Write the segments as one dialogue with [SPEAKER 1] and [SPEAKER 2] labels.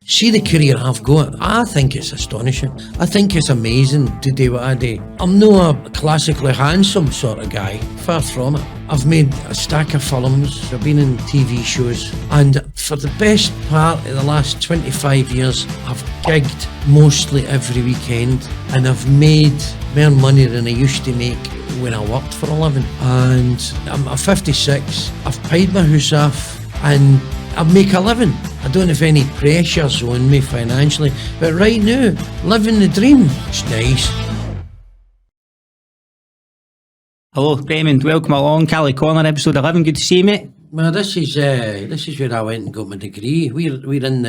[SPEAKER 1] See the career I've got, I think it's astonishing. I think it's amazing to do what I do. I'm not a classically handsome sort of guy, far from it. I've made a stack of films, I've been in TV shows, and for the best part of the last 25 years, I've gigged mostly every weekend, and I've made more money than I used to make when I worked for a living. And I'm 56, I've paid my house off, and I make a living. I don't have any pressures on me financially, but right now, living the dream. It's nice.
[SPEAKER 2] Hello, Raymond. Welcome along. Caley Corner, episode 11. Good to see you, mate.
[SPEAKER 1] Well, this is where I went and got my degree. We're in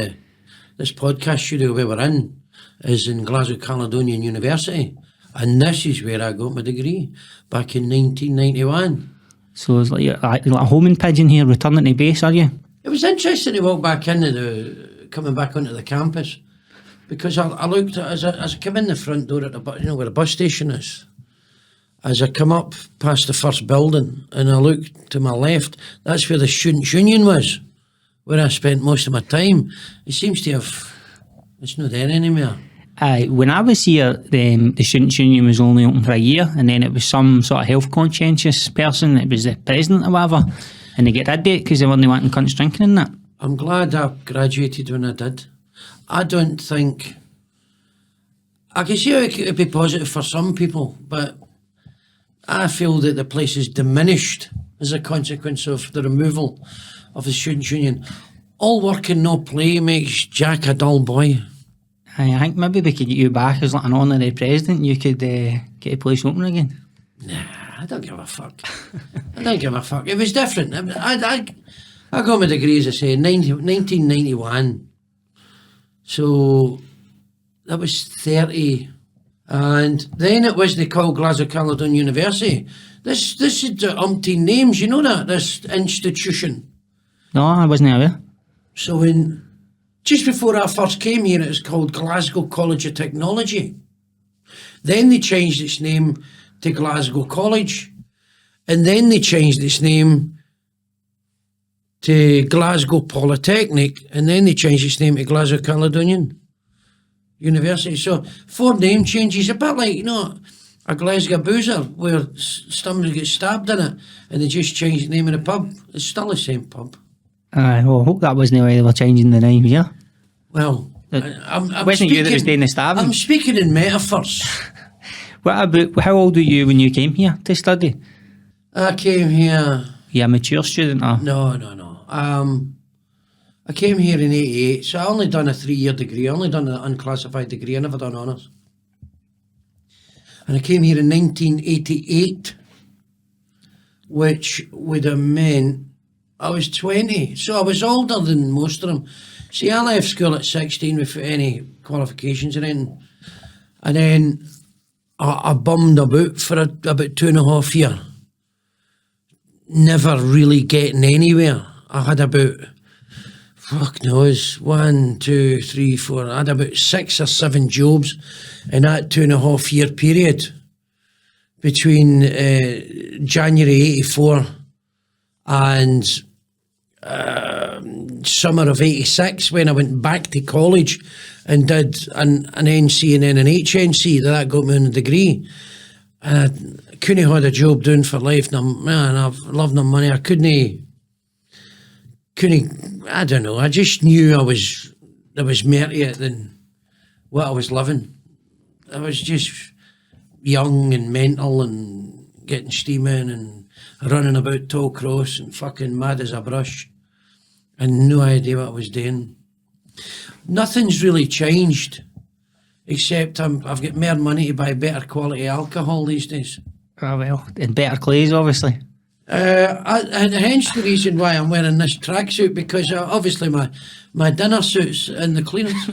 [SPEAKER 1] this podcast studio where we're in is in Glasgow Caledonian University, and this is where I got my degree back in 1991.
[SPEAKER 2] So it's like a homing pigeon here, returning to base, are you?
[SPEAKER 1] It was interesting to walk back coming back onto the campus, because I looked at, as I came in the front door at where the bus station is. As I come up past the first building and I looked to my left, that's where the Students' Union was, where I spent most of my time. It seems to have, it's not there anymore.
[SPEAKER 2] When I was here, the Students' Union was only open for a year, and then it was some sort of health conscientious person, it was the president or whatever, and they get rid of it because they weren't wanting cunts drinking and that.
[SPEAKER 1] I'm glad I graduated when I did. I don't think, I can see how it could be positive for some people, but I feel that the place is diminished as a consequence of the removal of the Students' Union. All work and no play makes Jack a dull boy.
[SPEAKER 2] I think maybe we could get you back as like an honorary president. You could get the place open again.
[SPEAKER 1] Nah, I don't give a fuck. I don't give a fuck. It was different. I got my degree, as I say, in 1991. So that was 30. And then it was they called Glasgow Caledonian University. This is umpteen names, you know that, this institution.
[SPEAKER 2] No, I wasn't aware.
[SPEAKER 1] So just before I first came here, it was called Glasgow College of Technology. Then they changed its name to Glasgow College. And then they changed its name to Glasgow Polytechnic. And then they changed its name to Glasgow Caledonian University. So 4 name changes, a bit like, a Glesga boozer where somebody gets stabbed in it and they just changed the name of the pub. It's still the same pub.
[SPEAKER 2] I hope that wasn't the way they were changing the name here.
[SPEAKER 1] Well, I'm
[SPEAKER 2] wasn't you that was doing the stabbing?
[SPEAKER 1] I'm speaking in metaphors.
[SPEAKER 2] How old were you when you came here to study?
[SPEAKER 1] I came here...
[SPEAKER 2] You a mature student? Or?
[SPEAKER 1] No. I came here in 88, so I only done a 3-year degree. I only done an unclassified degree. I never done honours. And I came here in 1988, which would have meant I was 20. So I was older than most of them. See, I left school at 16 without any qualifications or anything. And then I bummed about for about 2.5 years. Never really getting anywhere. I had about... fuck knows, 1, 2, 3, 4, I had about 6 or 7 jobs in that 2.5 year period between January 84 and summer of 86, when I went back to college and did an NC and then an HNC. That got me on a degree. And I couldn't have had a job doing for life. Man, I've loved no money. I couldn't, I don't know, I just knew there was more to it than what I was living. I was just young and mental and getting steaming and running about Tollcross and fucking mad as a brush and no idea what I was doing. Nothing's really changed, except I've got more money to buy better quality alcohol these days.
[SPEAKER 2] Oh well, and better clays obviously.
[SPEAKER 1] And hence the reason why I'm wearing this tracksuit, because obviously my dinner suit's in the clearance.
[SPEAKER 2] We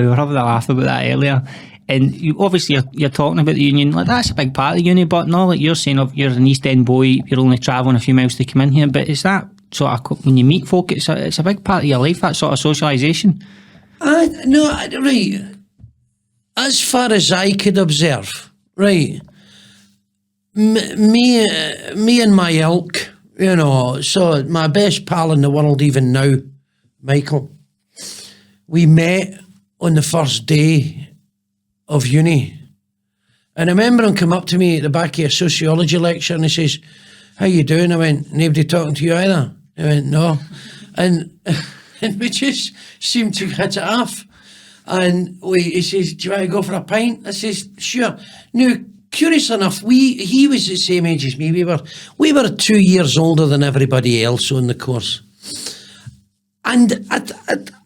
[SPEAKER 2] were having a laugh about that earlier. And you're talking about the union, like that's a big part of the uni, but no, like you're saying, you're an East End boy, you're only travelling a few miles to come in here, but is that sort of, when you meet folk, it's a big part of your life, that sort of socialisation?
[SPEAKER 1] No, right, as far as I could observe, right, me and my ilk, so my best pal in the world even now, Michael. We met on the first day of uni. And I remember him come up to me at the back of a sociology lecture and he says, "How you doing?" I went, "Nobody talking to you either?" He went, "No." And we just seemed to hit it off. And he says, "Do you want to go for a pint?" I says, "Sure." Now, curious enough, he was the same age as me. We were 2 years older than everybody else on the course. And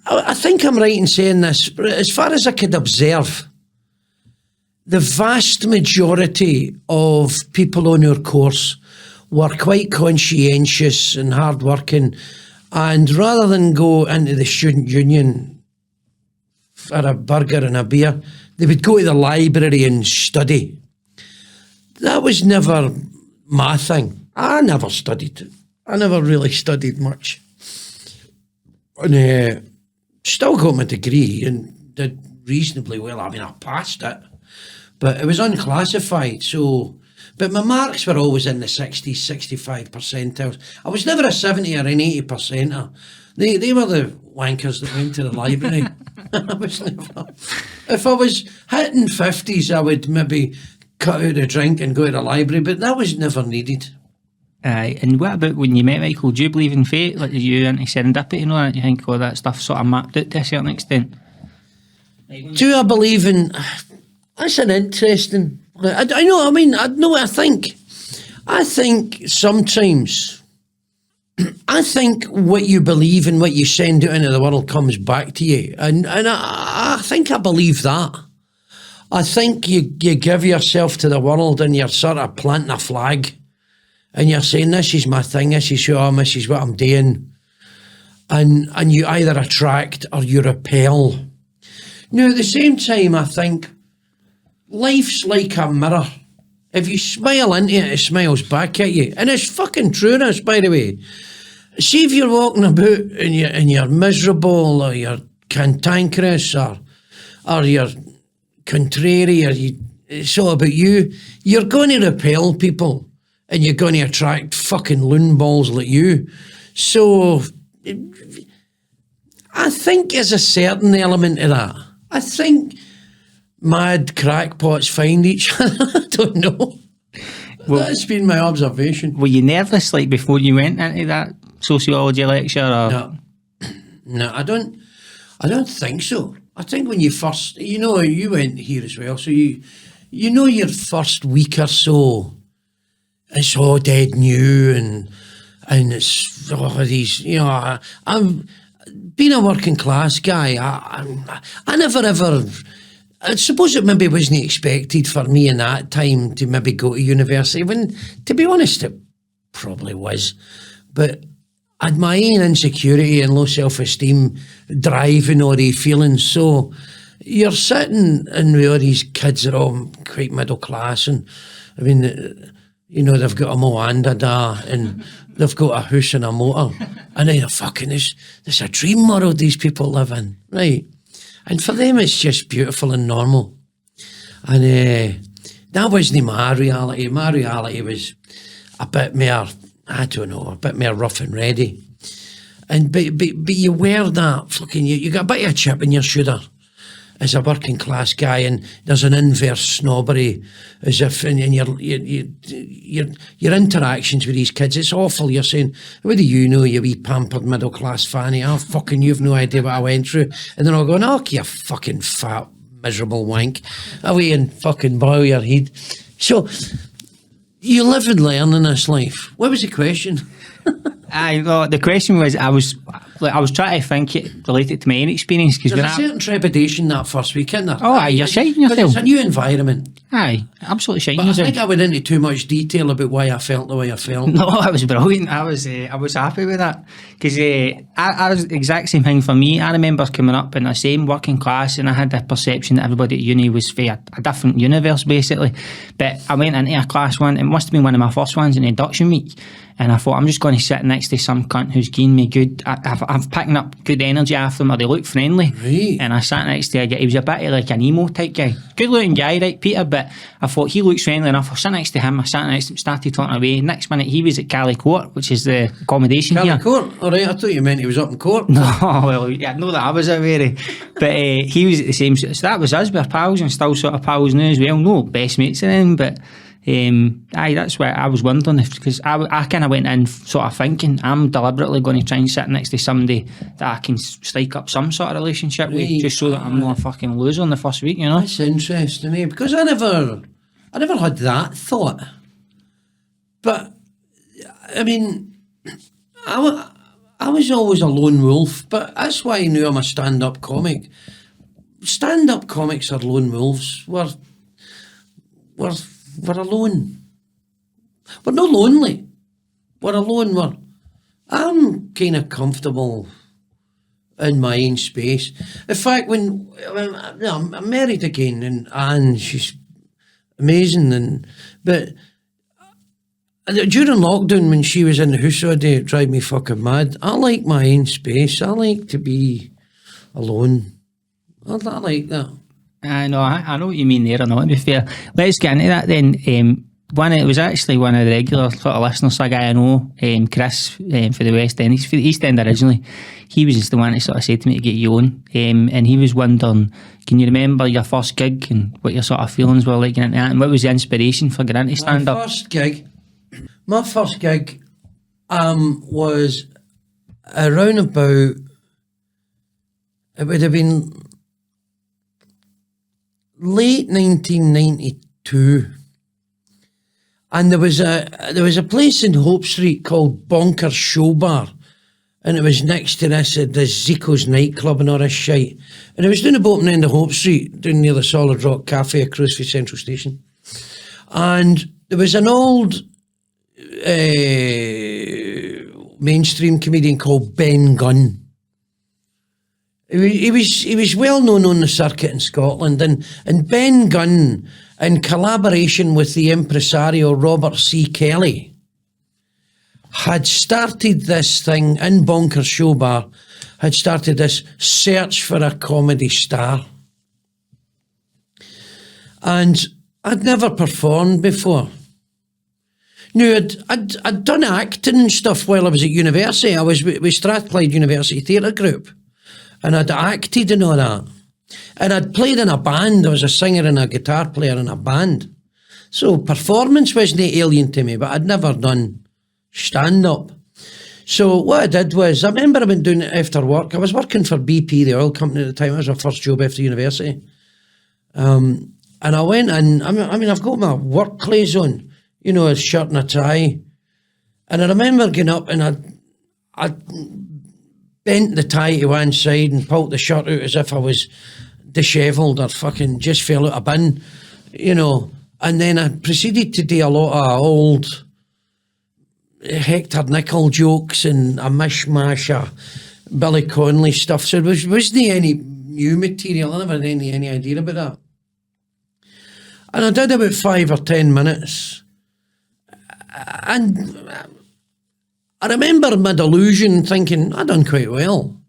[SPEAKER 1] I think I'm right in saying this, but as far as I could observe, the vast majority of people on our course were quite conscientious and hard-working, and rather than go into the student union for a burger and a beer, they would go to the library and study. That was never my thing. I never studied. I never really studied much. And still got my degree and did reasonably well. I mean, I passed it. But it was unclassified, so... But my marks were always in the 60s, 65 percentiles. I was never a 70 or an 80 percenter. They were the wankers that went to the library. I was never... If I was hitting 50s, I would maybe cut out a drink and go to the library, but that was never needed.
[SPEAKER 2] And what about when you met Michael? Do you believe in fate? Like, are you into serendipity and all that? Do you think all that stuff sort of mapped out to a certain extent?
[SPEAKER 1] Do I believe in... That's an interesting... I know, I mean, I know what I think. I think sometimes... I think what you believe and what you send out into the world comes back to you. And I think I believe that. I think you give yourself to the world and you're sort of planting a flag. And you're saying, this is my thing, this is who I am, this is what I'm doing. And you either attract or you repel. Now, at the same time, I think life's like a mirror. If you smile into it, it smiles back at you. And it's fucking true, this, by the way. See if you're walking about and you're miserable or you're cantankerous or you're contrary or it's all about you, you're going to repel people. And you're going to attract fucking loon balls like you. So, I think there's a certain element of that. I think mad crackpots find each other. I don't know. Well, that's been my observation.
[SPEAKER 2] Were you nervous, like, before you went into that sociology lecture? Or?
[SPEAKER 1] No, I don't think so. I think when you first, you went here as well, so you your first week or so, it's all dead new and it's these, I'm being a working class guy, I never ever, I suppose it maybe wasn't expected for me in that time to maybe go to university, when, to be honest, it probably was, but I had my own insecurity and low self-esteem driving all these feelings, so you're sitting and with all these kids that are all quite middle class, and I mean, they've got a Moanda da, and they've got a house and a motor. And they're fucking, there's a dream world these people live in, right? And for them, it's just beautiful and normal. And that wasn't my reality. My reality was a bit more, I don't know, a bit more rough and ready. And but you wear that fucking, you got a bit of a chip in your shoulder as a working class guy, and there's an inverse snobbery, as if in your interactions with these kids, it's awful. You're saying, what do you know, you wee pampered middle class fanny? Oh, fucking, you've no idea what I went through. And they're all going, oh, you fucking fat, miserable wank, away and fucking boil your head. So, you live and learn in this life. What was the question?
[SPEAKER 2] The question was, I was trying to think it related to my own experience.
[SPEAKER 1] There's a certain trepidation that first week, isn't there?
[SPEAKER 2] Oh, aye, you're shiting yourself.
[SPEAKER 1] It's a new environment.
[SPEAKER 2] Aye, absolutely shiting
[SPEAKER 1] but
[SPEAKER 2] yourself.
[SPEAKER 1] I think I went into too much detail about why I felt the way I felt.
[SPEAKER 2] No, that was brilliant. I was happy with that. Because I was the exact same thing for me. I remember coming up in the same working class, and I had the perception that everybody at uni was for a different universe, basically. But I went into a class one, it must have been one of my first ones in induction week, and I thought I'm just going to sit next to some cunt who's giving me good. I'm picking up good energy off them, or they look friendly.
[SPEAKER 1] Right.
[SPEAKER 2] And I sat next to a guy. He was a bit of like an emo type guy, good looking guy, right, Peter? But I thought he looks friendly enough. I sat next to him. I sat next to him, started talking away. Next minute he was at Caley Court, which is the accommodation here.
[SPEAKER 1] Caley Court. All right, I thought you meant he was up in court.
[SPEAKER 2] No, well, yeah, no, that I was aware. But he was at the same. So that was us. We're pals and still sort of pals now as well. No best mates or anything, but. That's why I was wondering if, because I kind of went in sort of thinking I'm deliberately going to try and sit next to somebody that I can strike up some sort of relationship with, just so that I'm not a fucking loser in the first week, you know.
[SPEAKER 1] That's interesting, eh? Because I never had that thought. But I mean, I was always a lone wolf, but that's why I knew I'm a stand-up comic. Stand-up comics are lone wolves. We're alone. We're not lonely. We're alone. I'm kind of comfortable in my own space. In fact, when I'm married again, and Anne, she's amazing, but during lockdown, when she was in the house all day, it drove me fucking mad. I like my own space. I like to be alone. I like that.
[SPEAKER 2] I know what you mean there, or not, to be fair. Let's get into that then. It was actually one of the regular sort of listeners, a guy I know, Chris, for the West End. He's for the East End originally. He was just the one that sort of said to me to get you on. And he was wondering, can you remember your first gig and what your sort of feelings were like getting into that? And what was the inspiration for getting into stand-up?
[SPEAKER 1] My first gig was around about, it would have been late 1992, and there was a place in Hope Street called Bonkers Show Bar, and it was next to the Zico's nightclub and all this shite, and it was down the bottom end of Hope Street, down near the Solid Rock Cafe across from Central Station, and there was an old mainstream comedian called Ben Gunn. He was well known on the circuit in Scotland, and Ben Gunn, in collaboration with the impresario Robert C. Caley, had started this thing in Bonkers Show Bar, had started this search for a comedy star. And I'd never performed before. Now, I'd done acting and stuff while I was at university. I was with Strathclyde University Theatre Group. And I'd acted and all that. And I'd played in a band. I was a singer and a guitar player in a band. So performance wasn't alien to me, but I'd never done stand-up. So what I did was, I remember I went doing it after work. I was working for BP, the oil company at the time. It was my first job after university. And I went in, I mean, I've got my work clothes on, you know, a shirt and a tie. And I remember getting up and I bent the tie to one side and pulled the shirt out as if I was dishevelled or fucking just fell out of bin, you know. And then I proceeded to do a lot of old Hector Nichol jokes and a mishmash of Billy Connolly stuff. So there wasn't any new material. I never had any idea about that. And I did about 5 or 10 minutes. And I remember my delusion thinking, I done quite well.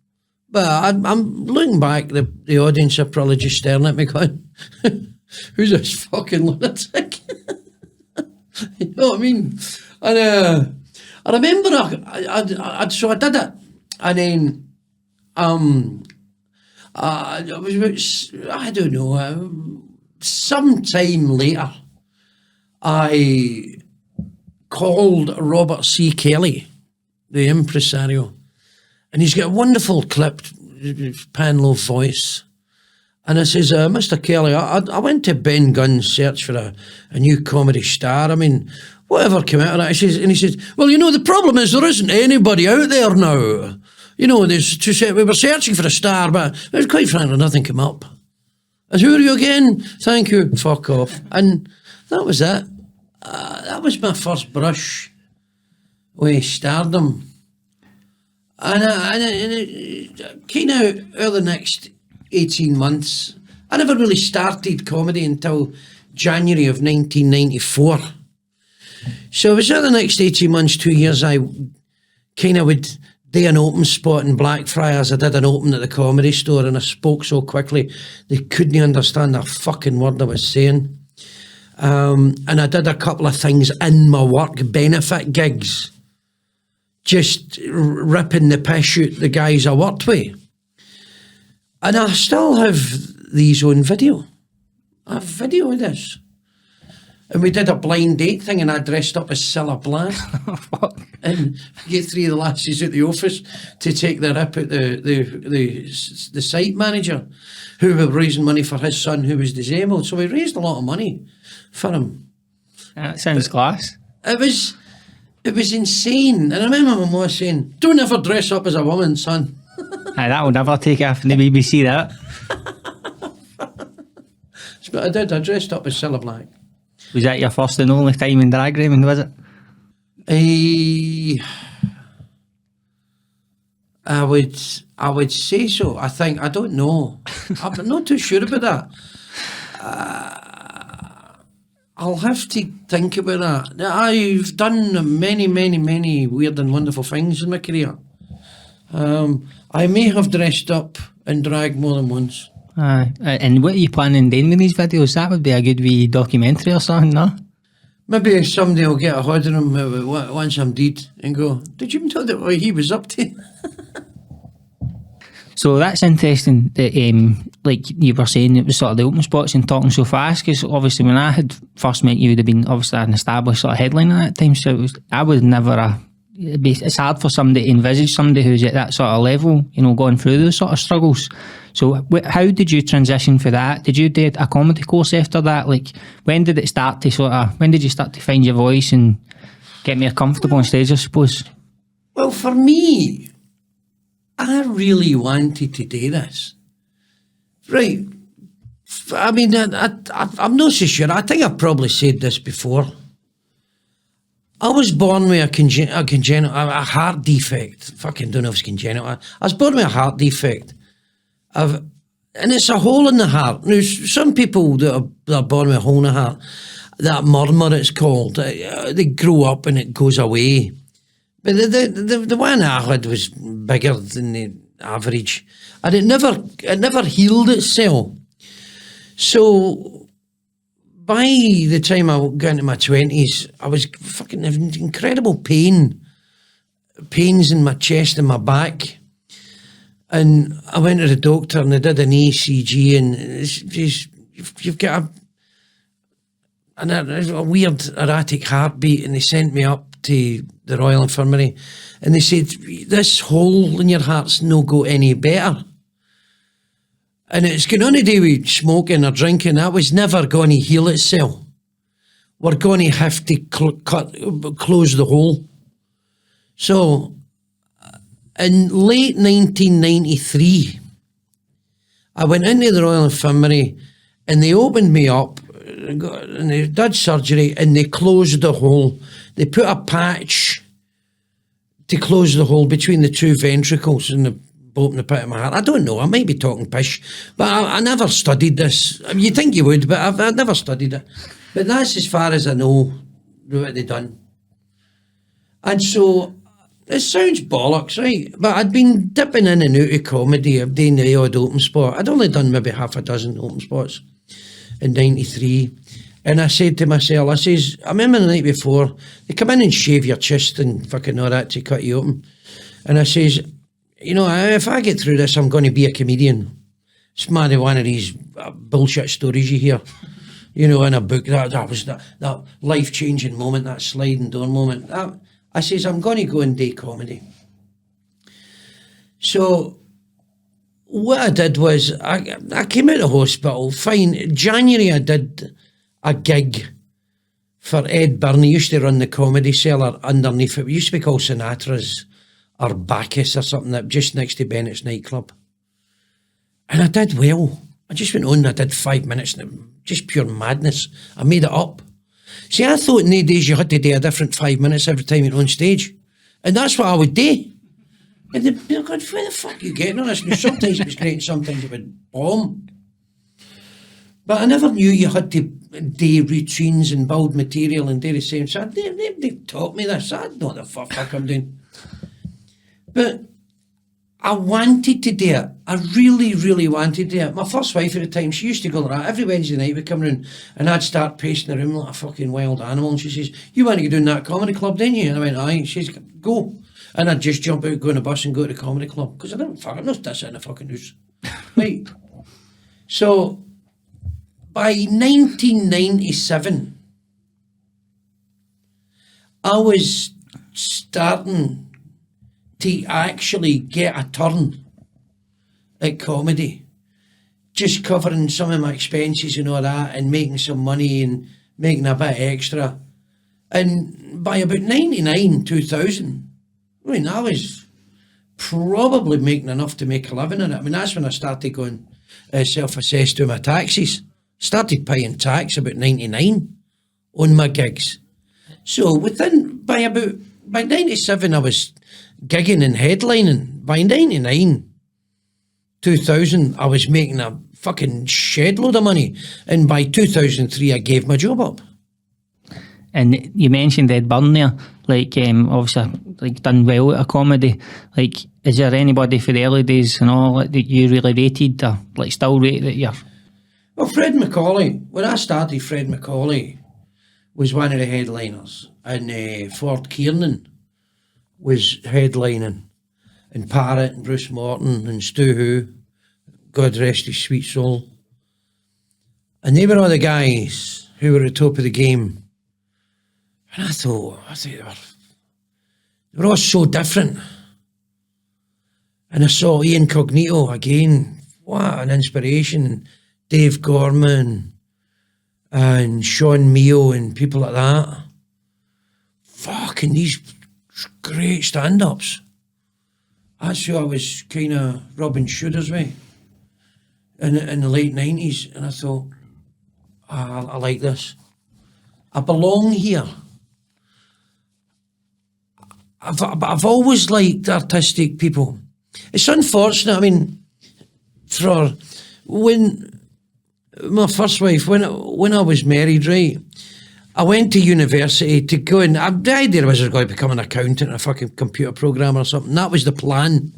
[SPEAKER 1] But I'm looking back, the audience are probably just staring at me going, who's this fucking lunatic? You know what I mean? And I remember, so I did it. And then, it was about, I don't know, sometime later, I called Robert C. Caley, the impresario, and he's got a wonderful clipped pan-low voice. And I says, Mr. Caley, I went to Ben Gunn's search for a new comedy star. I mean, whatever came out of that? He says, well, you know, the problem is there isn't anybody out there now. You know, we were searching for a star, but quite frankly, nothing came up. And who are you again? Thank you. Fuck off. And that was it. That was my first brush with stardom. And it came out over the next 18 months. I never really started comedy until January of 1994. So I was there the next 18 months, 2 years. I kind of would do an open spot in Blackfriars. I did an open at the Comedy Store, and I spoke so quickly they couldn't understand a fucking word I was saying. And I did a couple of things in my work, benefit gigs, just ripping the piss out the guys I worked with. And I still have these on video. I have video of this. And we did a blind date thing, and I dressed up as Cilla Black. And get 3 of the lasses at the office to take the rip at the site manager, who was raising money for his son who was disabled. So we raised a lot of money for him.
[SPEAKER 2] That sounds class.
[SPEAKER 1] It was insane. And I remember my mum saying, "Don't ever dress up as a woman, son."
[SPEAKER 2] Aye, that will never take off from the BBC, that.
[SPEAKER 1] But I did. I dressed up as Cilla Black.
[SPEAKER 2] Was that your first and only time in drag, Raymond, was it?
[SPEAKER 1] I would say so. I think, I don't know. I'm not too sure about that. I'll have to think about that. I've done many weird and wonderful things in my career. I may have dressed up in drag more than once.
[SPEAKER 2] And what are you planning on doing with these videos? That would be a good wee documentary or something, no?
[SPEAKER 1] Maybe somebody will get a hold of him once I'm dead and go, "Did you tell that what he was up to?"
[SPEAKER 2] So that's interesting that, like you were saying, it was sort of the open spots and talking so fast, because obviously when I had first met you, would have been obviously an established sort of headline at that time, so I was never it's hard for somebody to envisage somebody who's at that sort of level, going through those sort of struggles. So how did you transition for that? Did you do a comedy course after that? Like, when did it start to when did you start to find your voice and get more comfortable on stage, I suppose?
[SPEAKER 1] Well, for me, I really wanted to do this. Right. I mean, I'm not so sure. I think I've probably said this before. I was born with a heart defect. Fucking don't know if it's congenital. I was born with a heart defect. And it's a hole in the heart. Now, some people that are born with a hole in the heart, that murmur it's called, they grow up and it goes away. But the one I had was bigger than the average. And it never healed itself. So by the time I got into my 20s, I was fucking having incredible pains in my chest and my back. And I went to the doctor and they did an ECG, and you've got a weird erratic heartbeat, and they sent me up to the Royal Infirmary and they said, "This hole in your heart's no go any better. And it's going on to do with smoking or drinking. That was never going to heal itself. We're going to have to close the hole." So, in late 1993, I went into the Royal Infirmary and they opened me up and they did surgery and they closed the hole. They put a patch to close the hole between the two ventricles and the open the pit of my heart. I don't know, I might be talking pish, but I never studied this. I mean, you'd think you would, but I've never studied it. But that's as far as I know what they've done. And so, it sounds bollocks, right? But I'd been dipping in and out of comedy, of doing the odd open spot. I'd only done maybe half a dozen open spots in 93. And I said to myself, I remember the night before, they come in and shave your chest and fucking all that to cut you open. And I says, if I get through this, I'm going to be a comedian. It's maybe one of these bullshit stories you hear, in a book. That was that life-changing moment, that sliding door moment. I says, I'm going to go and do comedy. So what I did was, I came out of hospital, fine. January I did a gig for Ed Byrne. He used to run the Comedy Cellar underneath it. It used to be called Sinatra's or Bacchus or something, that just next to Bennett's nightclub. And I did well. I just went on, I did 5 minutes, and just pure madness. I made it up. See, I thought in the days you had to do a different 5 minutes every time you're on stage. And that's what I would do. And they'd be like, "Where the fuck are you getting on this?" And sometimes it was great, and sometimes it would bomb. But I never knew you had to, do routines and build material and do the same. So they taught me this. I know what the fuck I'm doing. But I wanted to do it. I really, really wanted to do it. My first wife at the time, she used to go like that. Every Wednesday night we'd come round and I'd start pacing the room like a fucking wild animal. And she says, you want to go down that comedy club, didn't you? And I went, aye. She says, go. And I'd just jump out, go on a bus and go to the comedy club. Because I didn't fucking know this in the fucking house. Right. So, by 1997, I was starting to actually get a turn at comedy, just covering some of my expenses and all that and making some money and making a bit extra. And by about 99, 2000, I mean, I was probably making enough to make a living in it. I mean, that's when I started going self-assessed to my taxes. Started paying tax about 99 on my gigs. So by 97 I was gigging and headlining. By 99, 2000, I was making a fucking shed load of money. And by 2003, I gave my job up.
[SPEAKER 2] And you mentioned Ed Byrne there, like obviously like done well at a comedy. Like, is there anybody for the early days and all that you really rated or like still rate that you're?
[SPEAKER 1] Well, Fred Macaulay, when I started, Fred Macaulay was one of the headliners, and Ford Kiernan was headlining, and Parrott and Bruce Morton and Stu Hu, God rest his sweet soul. And they were all the guys who were at the top of the game. And I thought they were all so different. And I saw Ian Cognito again, what an inspiration. Dave Gorman and Sean Mio and people like that. Fucking these great stand-ups. That's who I was kind of rubbing shoulders with in the late 90s. And I thought, I like this. I belong here. I've always liked artistic people. It's unfortunate, I mean, when my first wife, when I was married, right, I went to university to go and the idea was I was going to become an accountant, a fucking computer programmer or something. That was the plan.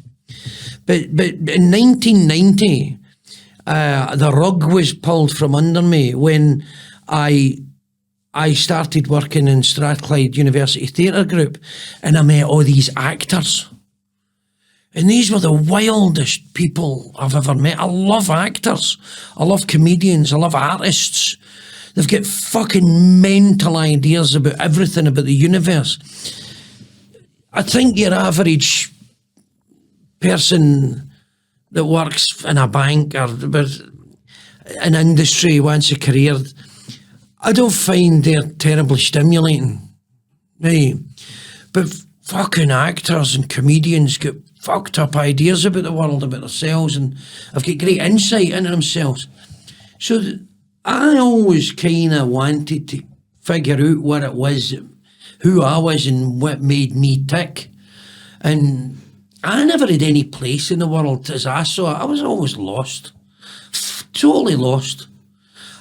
[SPEAKER 1] But in 1990, the rug was pulled from under me when I started working in Strathclyde University Theatre Group, and I met all these actors. And these were the wildest people I've ever met. I love actors. I love comedians. I love artists. They've got fucking mental ideas about everything about the universe. I think your average person that works in a bank or an industry, wants a career, I don't find they're terribly stimulating. Right? But fucking actors and comedians get fucked up ideas about the world, about themselves, and have got great insight into themselves. So I always kind of wanted to figure out what it was, who I was and what made me tick. And I never had any place in the world as I saw it. I was always lost, totally lost,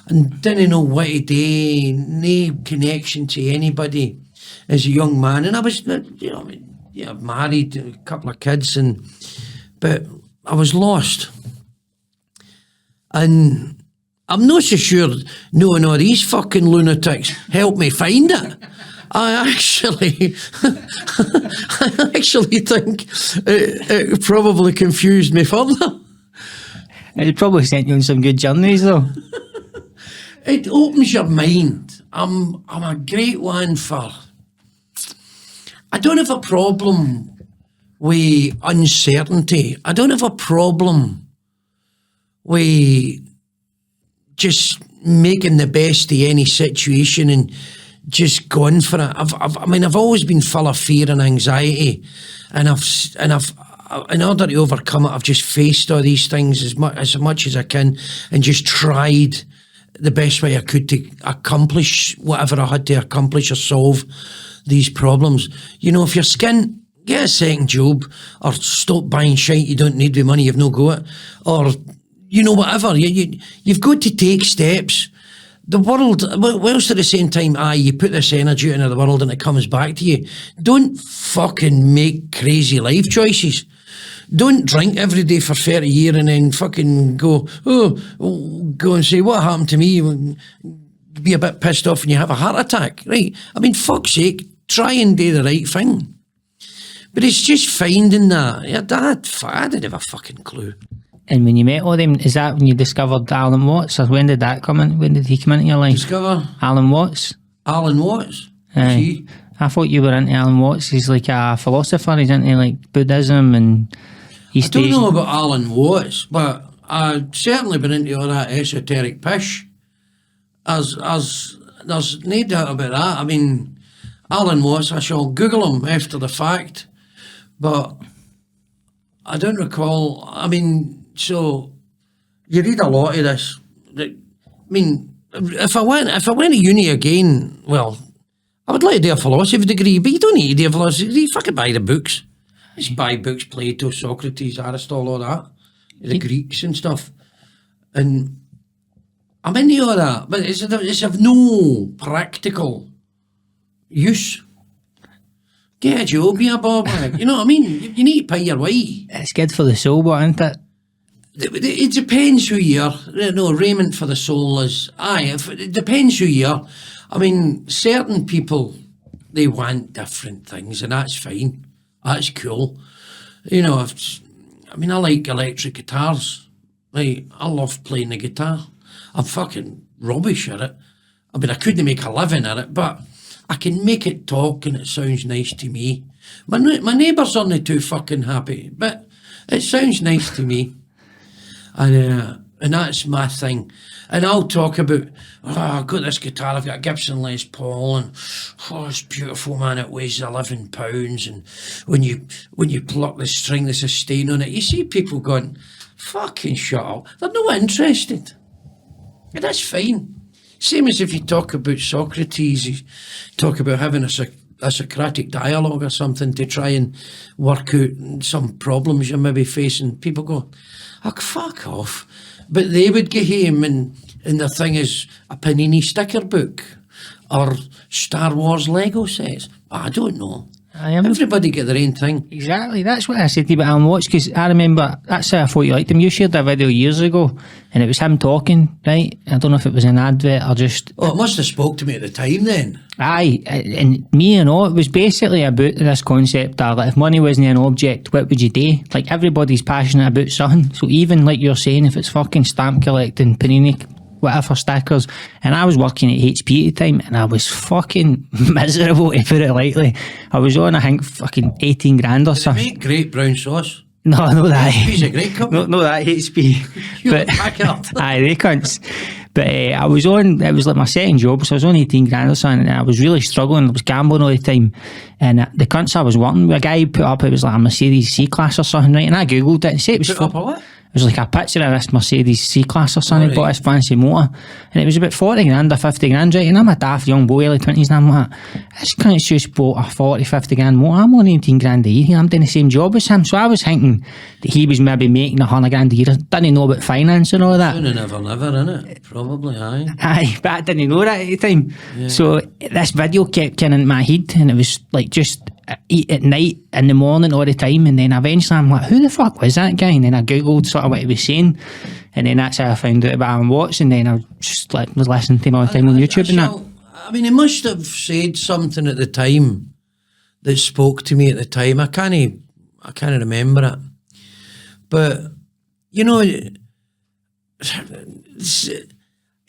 [SPEAKER 1] and didn't know what to do, no connection to anybody as a young man. And I was, married, a couple of kids, but I was lost. And I'm not so sure knowing all these fucking lunatics helped me find it. I actually think it probably confused me further.
[SPEAKER 2] It probably sent you on some good journeys though.
[SPEAKER 1] It opens your mind. I'm a great one for... I don't have a problem with uncertainty. I don't have a problem with just making the best of any situation and just going for it. I've always been full of fear and anxiety, and I've in order to overcome it, I've just faced all these things as much as I can, and just tried the best way I could to accomplish whatever I had to accomplish or solve these problems. You know, if you're skint, get a second job, or stop buying shit you don't need with money you've no got it, or, you know, whatever. You've got to take steps the world, whilst at the same time, you put this energy into the world and it comes back to you. Don't fucking make crazy life choices. Don't drink every day for 30 years and then fucking go and say, what happened to me? Be a bit pissed off and you have a heart attack, right? I mean, fuck's sake, try and do the right thing. But it's just finding that. Yeah, I didn't have a fucking clue.
[SPEAKER 2] And when you met all them, is that when you discovered Alan Watts, or when did that come in? When did he come into your life?
[SPEAKER 1] Discover?
[SPEAKER 2] Alan Watts?
[SPEAKER 1] Alan Watts?
[SPEAKER 2] I thought you were into Alan Watts. He's like a philosopher. He's into like Buddhism and East
[SPEAKER 1] Asian. I don't know
[SPEAKER 2] Asian.
[SPEAKER 1] about Alan Watts, but I've certainly been into all that esoteric pish. As there's no doubt about that. I mean, Alan Watts, I shall Google him after the fact, but I don't recall. I mean, so you read a lot of this. I mean, if I went to uni again, well, I would like to do a philosophy degree, but you don't need to do a philosophy degree. Fucking buy the books. Just buy books, Plato, Socrates, Aristotle, all that, the Greeks and stuff. And I'm into all that, but it's of no practical use. Get a job, be a bob. You know what I mean? You need to pay your way.
[SPEAKER 2] It's good for the soul, but isn't it?
[SPEAKER 1] It depends who you are. No, raiment for the soul is... it depends who you are. I mean, certain people, they want different things, and that's fine. That's cool. You know, I like electric guitars. Like, I love playing the guitar. I'm fucking rubbish at it. I mean, I couldn't make a living at it, but I can make it talk and it sounds nice to me. My neighbours aren't too fucking happy, but it sounds nice to me. And that's my thing. And I'll talk about, I've got this guitar, I've got a Gibson Les Paul, and it's beautiful, man, it weighs 11 pounds, and when you pluck the string, there's a stain on it. You see people going, fucking shut up. They're not interested. And that's fine. Same as if you talk about Socrates, you talk about having a Socratic dialogue or something to try and work out some problems you're maybe facing. People go, oh, fuck off. But they would get him, and the thing is a Panini sticker book or Star Wars Lego sets. I don't know. Everybody get their own thing.
[SPEAKER 2] Exactly, that's what I said to you about Alan Watts, because I remember that's how I thought you liked him. You shared a video years ago and it was him talking, right? I don't know if it was an advert or just...
[SPEAKER 1] Oh, it must have spoke to me at the time then.
[SPEAKER 2] Aye, and me and all, it was basically about this concept that like, if money wasn't an object, what would you do? Like, everybody's passionate about something, so even like you're saying, if it's fucking stamp collecting, Panini, whatever, stickers, and I was working at HP at the time and I was fucking miserable, to put it lightly. I was on, I think, fucking 18 grand or something.
[SPEAKER 1] They make great brown sauce.
[SPEAKER 2] No, not that.
[SPEAKER 1] HP's a great company.
[SPEAKER 2] No, that HP. But
[SPEAKER 1] back up.
[SPEAKER 2] Aye, they cunts. But I was on, it was like my second job, so I was on 18 grand or something, and I was really struggling. I was gambling all the time. And the cunts I was working with, a guy put up, it was like a Mercedes C-Class or something, right? And I googled it and said it was...
[SPEAKER 1] Put up a what?
[SPEAKER 2] It was like a picture of this Mercedes C-Class or something, bought this fancy motor, and it was about 40 grand or 50 grand, right? And I'm a daft young boy, early 20s, and I'm like, this cunt's just bought a 40, 50 grand motor. I'm on 18 grand a year, I'm doing the same job as him. So I was thinking that he was maybe making 100 grand a year. Didn't know about finance and all that.
[SPEAKER 1] Never, innit? Probably, aye.
[SPEAKER 2] Aye, but I didn't know that at the time. Yeah. So this video kept getting in my head, and it was like just at night, in the morning, all the time. And then eventually I'm like, who the fuck was that guy? And then I googled sort of what he was saying, and then that's how I found out about Alan Watts. And then I just like was listening to him all the time on YouTube and that.
[SPEAKER 1] I mean, he must have said something at the time that spoke to me at the time. I can't remember it, but you know,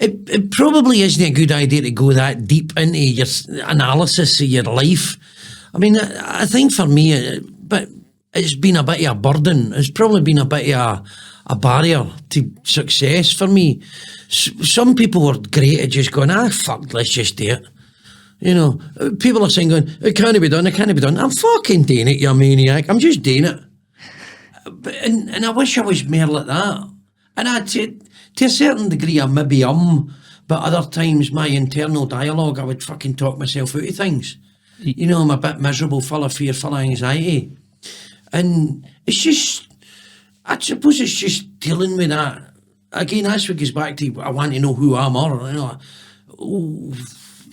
[SPEAKER 1] it probably isn't a good idea to go that deep into your analysis of your life. I mean, I think for me, but it's been a bit of a burden. It's probably been a bit of a barrier to success for me. Some people were great at just going, fuck, let's just do it. You know, people are saying, going, it can't be done, it can't be done. I'm fucking doing it, you maniac. I'm just doing it. And I wish I was more like that. And to a certain degree, I maybe but other times my internal dialogue, I would fucking talk myself out of things. You know, I'm a bit miserable, full of fear, full of anxiety. And it's just, I suppose it's just dealing with that. Again, that's what goes back to, I want to know who I'm or, you know,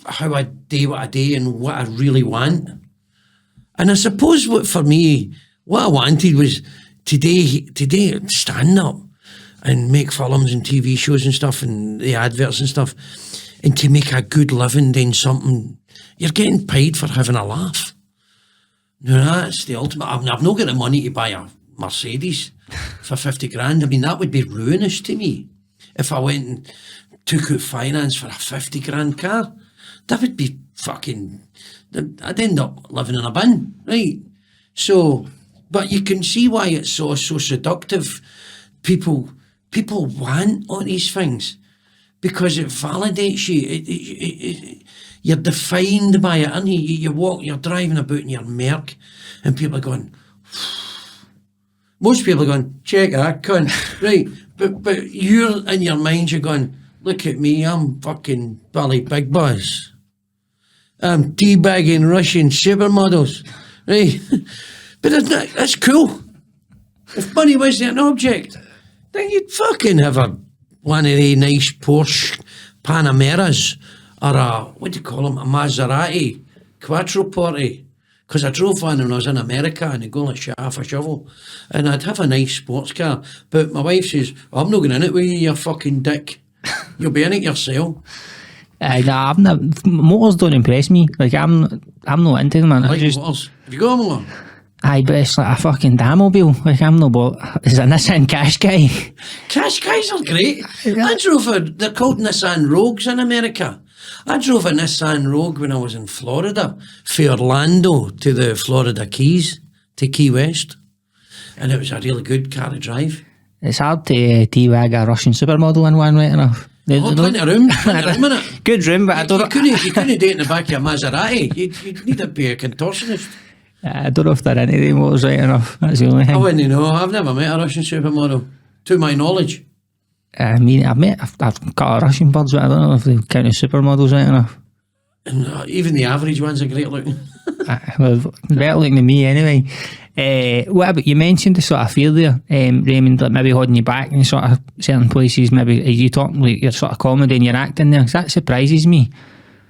[SPEAKER 1] how I do what I do and what I really want. And I suppose for me, what I wanted was today stand up and make films and TV shows and stuff and the adverts and stuff, and to make a good living doing something. You're getting paid for having a laugh. Now that's the ultimate. I've not got the money to buy a Mercedes for 50 grand. I mean, that would be ruinous to me. If I went and took out finance for a 50 grand car, that would be fucking, I'd end up living in a bin, right? So, but you can see why it's so seductive. People want all these things because it validates you. You're defined by it, and you're driving about in your Merc, and people are going, most people are going, check that cunt, right? But you're in your mind, you're going, look at me, I'm fucking Billy Big Buzz. I'm teabagging Russian supermodels, right? But that's cool. If money wasn't an object, then you'd fucking have one of the nice Porsche Panameras, or what do you call them, a Maserati Quattroporte. Because I drove one when I was in America and I'd go like half a shovel and I'd have a nice sports car. But my wife says, I'm not going in it with you, you fucking dick. You'll be in it yourself.
[SPEAKER 2] Nah, motors don't impress me. Like, I'm not into them, man.
[SPEAKER 1] Like motors. Have you got a motor?
[SPEAKER 2] Aye, but it's like a fucking Dammobile. Like, I'm no bought. It's a Nissan Qashqai.
[SPEAKER 1] Qashqais are great. I drove they're called Nissan Rogues in America. I drove a Nissan Rogue when I was in Florida, from Orlando to the Florida Keys, to Key West. And it was a really good car to drive.
[SPEAKER 2] It's hard to teabag a Russian supermodel in one, right enough.
[SPEAKER 1] Plenty of room, innit?
[SPEAKER 2] Good room, but I don't know.
[SPEAKER 1] You couldn't do it in the back of a Maserati. You'd need to be a contortionist.
[SPEAKER 2] I don't know if they're into the motors right enough. That's the only thing.
[SPEAKER 1] I wouldn't know. I've never met a Russian supermodel, to my knowledge.
[SPEAKER 2] I mean, I've got a Russian birds, but I don't know if they count as supermodels right enough.
[SPEAKER 1] And even the average ones are great looking.
[SPEAKER 2] Well, better looking than me anyway. What about, you mentioned the sort of fear there, Raymond, like maybe holding you back in sort of certain places, maybe you talking like your sort of comedy and your acting there, 'cause that surprises me.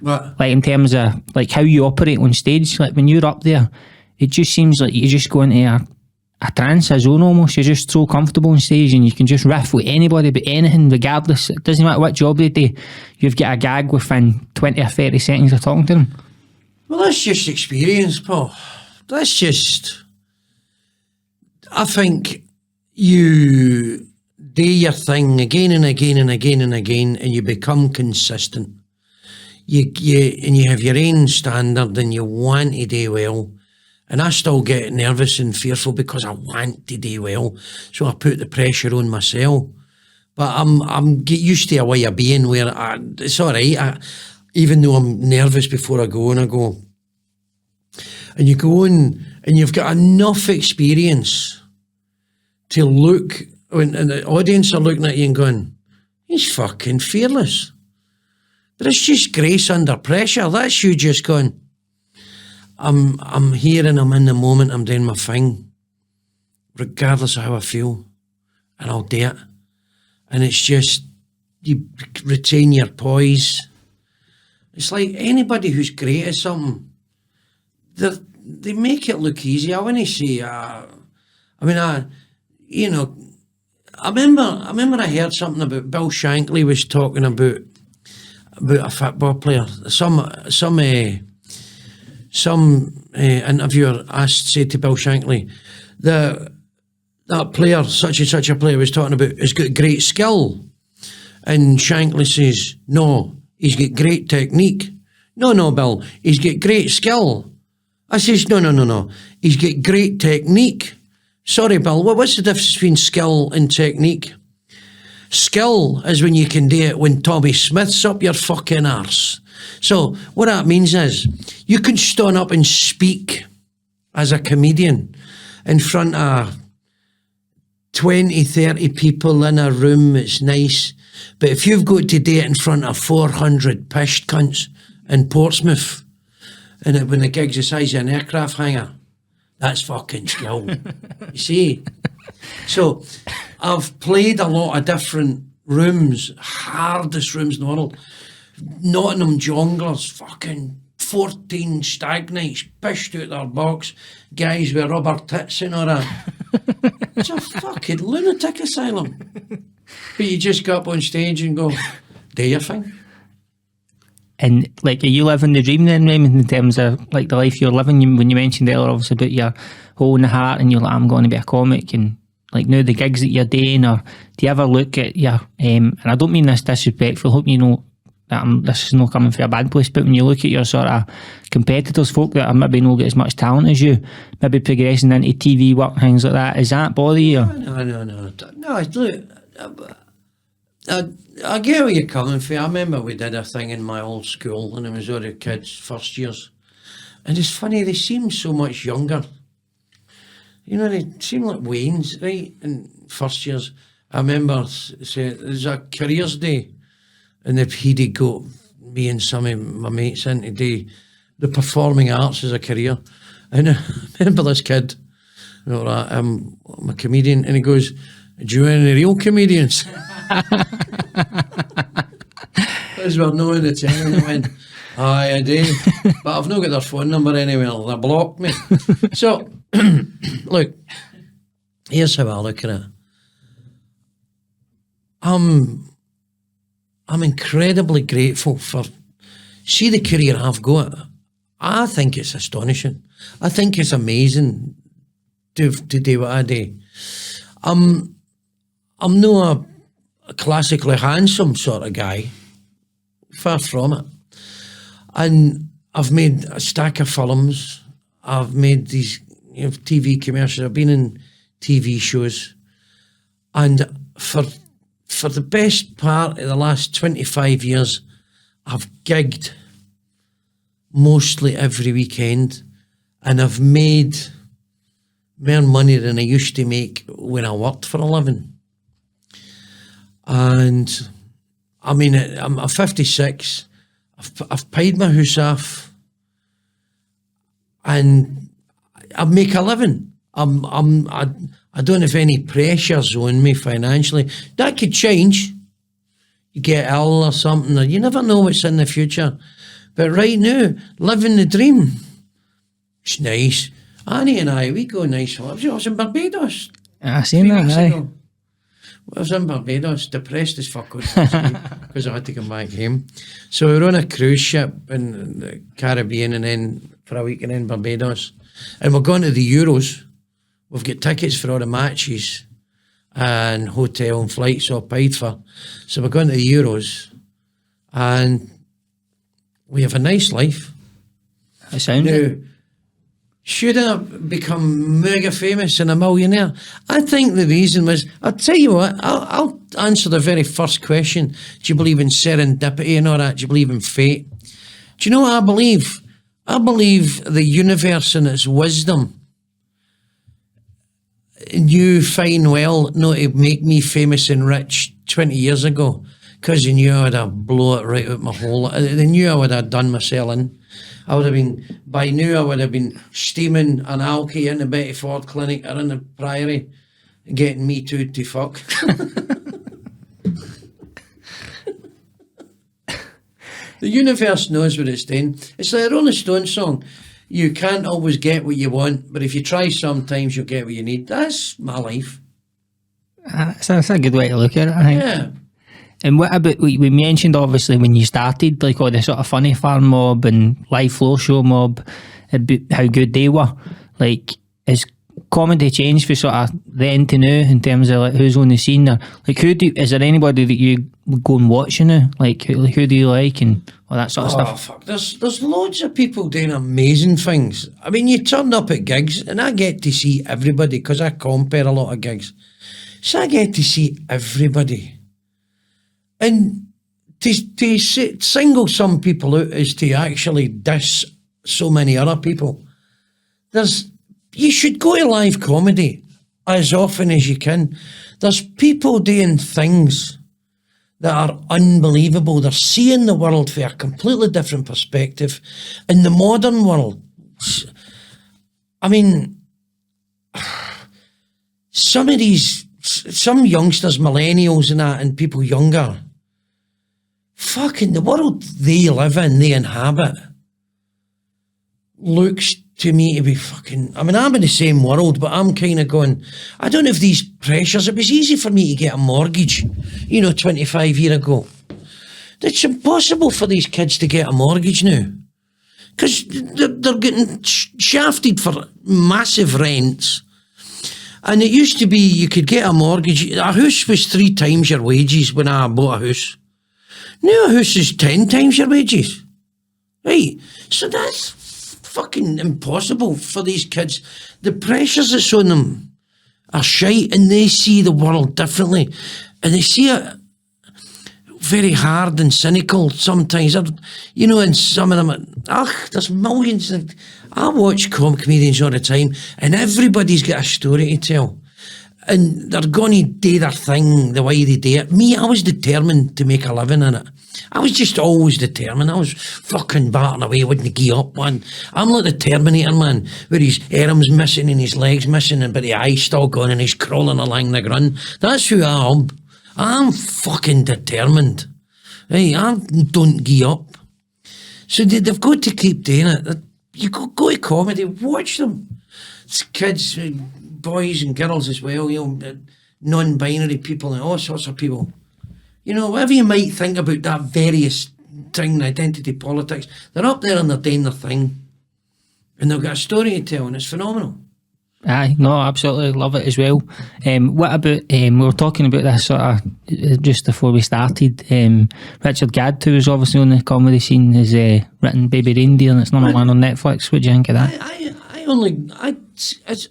[SPEAKER 1] What?
[SPEAKER 2] Like in terms of like how you operate on stage, like when you're up there, it just seems like you just go into a trance, a zone almost. You're just so comfortable on stage and you can just riff with anybody about anything regardless. It doesn't matter what job they do, you've got a gag within 20 or 30 seconds of talking to them.
[SPEAKER 1] Well, that's just experience, Paul. That's just, I think you do your thing again and again and again and again, and you become consistent. You have your own standard and you want to do well. And I still get nervous and fearful because I want to do well. So I put the pressure on myself. But I'm get used to a way of being where it's all right. Even though I'm nervous before I go, and you go in and you've got enough experience to look, and the audience are looking at you and going, he's fucking fearless. But it's just grace under pressure. That's you just going, I'm here and I'm in the moment, I'm doing my thing, regardless of how I feel, and I'll do it. And it's just, you retain your poise. It's like anybody who's great at something, they make it look easy. I want to say, I remember I heard something about Bill Shankly was talking about a football player. Some interviewer said to Bill Shankly that player, such and such a player, was talking about has got great skill, and Shankly says, no, he's got great technique. No, Bill, he's got great skill. I says, no, he's got great technique. Sorry, Bill, what's the difference between skill and technique? Skill is when you can do it when Tommy Smith's up your fucking arse. So what that means is you can stand up and speak as a comedian in front of 20, 30 people in a room. It's nice. But if you've got to do it in front of 400 pished cunts in Portsmouth, and when the gig's the size of an aircraft hangar, that's fucking skill. You see? So I've played a lot of different rooms, hardest rooms in the world. Nottingham jonglers, fucking 14 stag nights, pished out their box, guys with rubber tits and all that. It's a fucking lunatic asylum. But you just go up on stage and go, do your thing.
[SPEAKER 2] And like, are you living the dream then, Raymond, in terms of like the life you're living? When you mentioned earlier, obviously, about your hole in the heart, and you're like, I'm going to be a comic, and like now the gigs that you're doing, or do you ever look at your, and I don't mean this disrespectful, hope you know that this is not coming from a bad place, but when you look at your sort of competitors, folk that are maybe not got as much talent as you, maybe progressing into TV work and things like that, is that bother you?
[SPEAKER 1] No, look, I get where you're coming from. I remember we did a thing in my old school when I was all the kids, first years. And it's funny, they seem so much younger. You know, they seem like Waynes, right? In first years. I remember saying, there's a careers day, and he'd got me and some of my mates into the performing arts as a career. And I remember this kid, you know, I'm a comedian, and he goes, do you know any real comedians? As we're knowing the time, and I went, aye, I do, but I've not got their phone number anywhere, they blocked me. So, look, here's how I look at it. I'm incredibly grateful for, see the career I've got. I think it's astonishing. I think it's amazing to do what I do. I'm not a classically handsome sort of guy, far from it. And I've made a stack of films. I've made these TV commercials. I've been in TV shows. And for the best part of the last 25 years, I've gigged mostly every weekend. And I've made more money than I used to make when I worked for a living. And I mean, I'm 56. I've paid my house off, and I make a living. I don't have any pressures on me financially. That could change. You get ill or something, or you never know what's in the future. But right now, living the dream. It's nice. Annie and I, we go nice holidays. I was in Barbados.
[SPEAKER 2] I seen that, aye.
[SPEAKER 1] I was in Barbados, depressed as fuck because I had to come back home. So we were on a cruise ship in the Caribbean, and then for a week, and then Barbados. And we're going to the Euros. We've got tickets for all the matches and hotel and flights all paid for. So we're going to the Euros, and we have a nice life.
[SPEAKER 2] I sound
[SPEAKER 1] now, should I become mega famous and a millionaire? I think the reason was, I'll tell you what, I'll answer the very first question. Do you believe in serendipity and all that? Do you believe in fate? Do you know what I believe? I believe the universe in its wisdom knew fine well not to make me famous and rich 20 years ago, because they knew I would have blown it right out my hole. They knew I would have done myself in. I would have been, by now I would have been steaming an alky in the Betty Ford clinic or in the Priory, getting me too to fuck. The universe knows what it's doing. It's like a Rolling Stones song. You can't always get what you want, but if you try sometimes you'll get what you need. That's my life.
[SPEAKER 2] That's a good way to look at it, I think.
[SPEAKER 1] Yeah.
[SPEAKER 2] And what about, we mentioned obviously when you started, like all the sort of Funny Farm mob and live floor show mob, about how good they were. Like, has comedy changed for sort of then to now in terms of like who's on the scene? Or like, is there anybody that you go and watch now? Like who do you like and all that sort of stuff?
[SPEAKER 1] Fuck, there's loads of people doing amazing things. I mean, you turn up at gigs and I get to see everybody because I compare a lot of gigs. So I get to see everybody. And to single some people out is to actually diss so many other people. You should go to live comedy as often as you can. There's people doing things that are unbelievable. They're seeing the world from a completely different perspective. In the modern world, I mean, some youngsters, millennials and that, and people younger, fucking the world they live in, they inhabit, looks to me to be fucking... I mean, I'm in the same world, but I'm kind of going, I don't have these pressures. It was easy for me to get a mortgage, 25 years ago. It's impossible for these kids to get a mortgage now. Because they're getting shafted for massive rents. And it used to be you could get a mortgage. A house was 3 times your wages when I bought a house. Now a house is 10 times your wages. Right? So that's fucking impossible for these kids. The pressures that's on them are shite, and they see the world differently. And they see it very hard and cynical sometimes. And some of them, there's millions of... I watch comedians all the time, and everybody's got a story to tell. And they're going to do their thing the way they do it. Me, I was determined to make a living in it. I was just always determined. I was fucking batting away, wouldn't give up, man. I'm like the Terminator, man, where his arms missing and his legs missing, but the eye's still gone and he's crawling along the ground. That's who I am. I'm fucking determined. Hey, I don't give up. So they've got to keep doing it. You go to comedy, watch them. It's kids, boys and girls as well, non-binary people and all sorts of people. Whatever you might think about that various thing, identity politics, they're up there and they're doing their thing. And they've got a story to tell, and it's phenomenal.
[SPEAKER 2] Aye, no, absolutely love it as well. What about, we were talking about this sort of just before we started, Richard Gadd, who is obviously on the comedy scene, has written Baby Reindeer, and it's number 1 on Netflix. What do you think of that?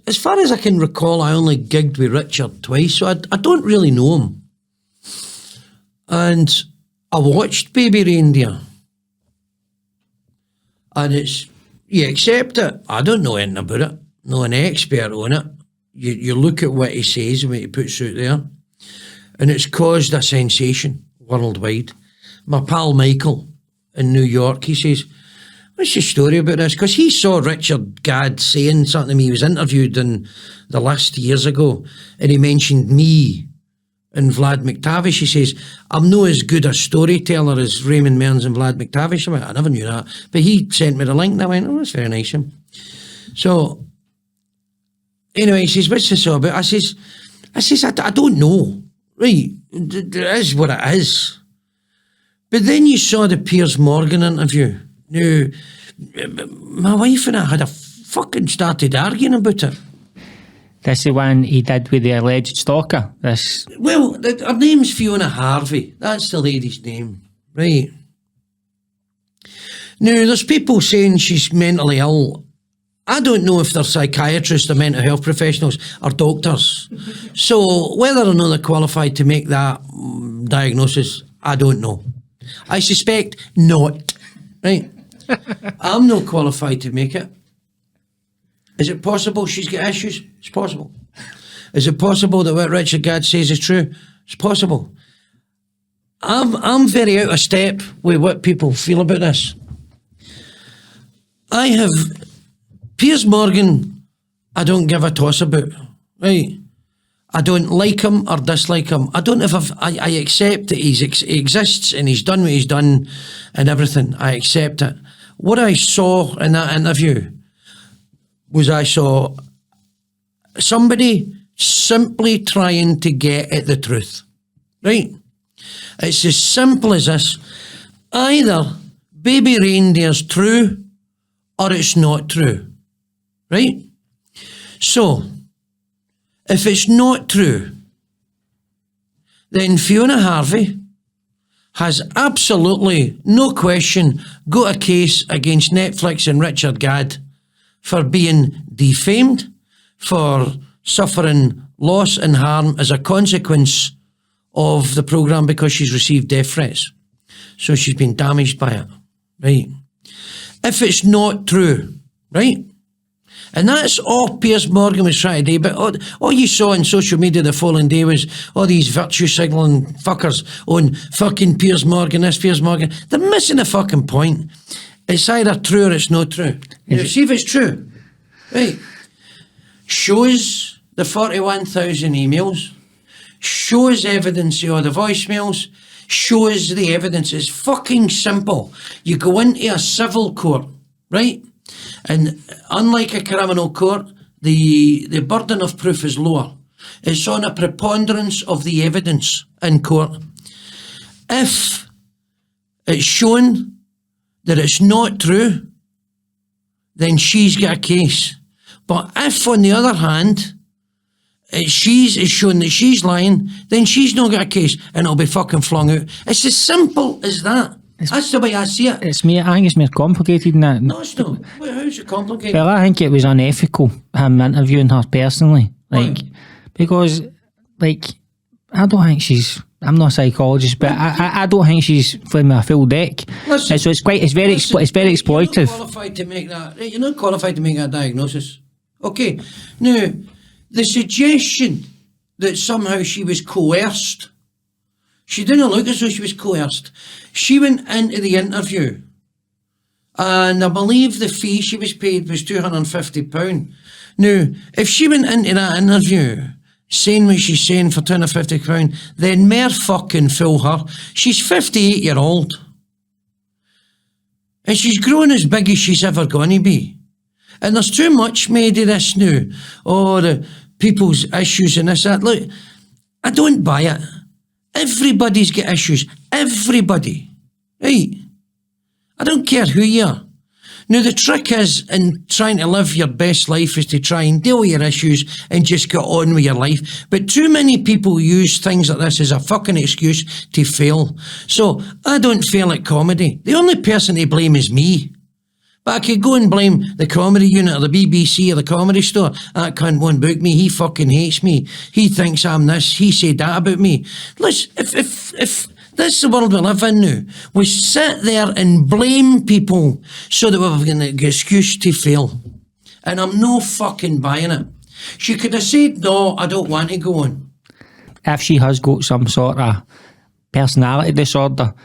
[SPEAKER 1] As far as I can recall, I only gigged with Richard twice, so I don't really know him. And I watched Baby Reindeer. And you accept it. I don't know anything about it. Not an expert on it. You look at what he says and what he puts out there, and it's caused a sensation worldwide. My pal Michael in New York, he says, what's the story about this? Because he saw Richard Gadd saying something to me. He was interviewed in the last years ago, and he mentioned me and Vlad McTavish. He says, I'm not as good a storyteller as Raymond Mearns and Vlad McTavish. I never knew that. But he sent me the link, and I went, that's very nice of him. So, anyway, he says, what's this all about? I says, I don't know. Right, it is what it is. But then you saw the Piers Morgan interview. Now, my wife and I had fucking started arguing about it.
[SPEAKER 2] This is the one he did with the alleged stalker?
[SPEAKER 1] Well, her name's Fiona Harvey. That's the lady's name. Right. Now, there's people saying she's mentally ill. I don't know if they're psychiatrists or mental health professionals or doctors. So whether or not they're qualified to make that diagnosis, I don't know. I suspect not. Right? I'm not qualified to make it. Is it possible she's got issues? It's possible. Is it possible that what Richard Gadd says is true? It's possible. I'm very out of step with what people feel about this. I have... Piers Morgan, I don't give a toss about, right? I don't like him or dislike him. I accept that he exists and he's done what he's done and everything. I accept it. What I saw in that interview was I saw somebody simply trying to get at the truth, right? It's as simple as this. Either Baby Reindeer's true or it's not true. Right? So, if it's not true, then Fiona Harvey has absolutely no question got a case against Netflix and Richard Gadd for being defamed, for suffering loss and harm as a consequence of the programme because she's received death threats. So she's been damaged by it. Right? If it's not true, right? And that's all Piers Morgan was trying to do. But all you saw on social media the following day was all these virtue signalling fuckers on fucking Piers Morgan, this Piers Morgan. They're missing the fucking point. It's either true or it's not true. See if it's true. Right. Shows the 41,000 emails. shows evidence of all the voicemails, shows the evidence. It's fucking simple. You go into a civil court, right? And unlike a criminal court, the burden of proof is lower. It's on a preponderance of the evidence in court. If it's shown that it's not true, then she's got a case. But if, on the other hand, it's shown that she's lying, then she's not got a case, and it'll be fucking flung out. It's as simple as that. That's the way I see it.
[SPEAKER 2] I think it's more complicated than that.
[SPEAKER 1] No, it's not. Wait, how's it complicated?
[SPEAKER 2] Well, I think it was unethical, him interviewing her personally. Because, I don't think I'm not a psychologist, but I don't think she's playing with a full deck. Listen, so it's very exploitive.
[SPEAKER 1] You're not qualified to make that diagnosis. Okay. Now, the suggestion that somehow she was coerced, she didn't look as though she was coerced. She went into the interview, and I believe the fee she was paid was £250. Now, if she went into that interview saying what she's saying for £250, then mere fucking fool her. She's 58-year-old. And she's grown as big as she's ever going to be. And there's too much made of this now. Oh, the people's issues and this, that. Look, I don't buy it. Everybody's got issues. Everybody. Right? I don't care who you are. Now, the trick is, in trying to live your best life, is to try and deal with your issues and just get on with your life. But too many people use things like this as a fucking excuse to fail. So, I don't fail at comedy. The only person to blame is me. But I could go and blame the comedy unit or the BBC or the Comedy Store. That cunt won't book me. He fucking hates me. He thinks I'm this. He said that about me. Listen, if this is the world we live in now, we sit there and blame people so that we've got an excuse to fail. And I'm no fucking buying it. She could have said, no, I don't want to go on.
[SPEAKER 2] If she has got some sort of personality disorder,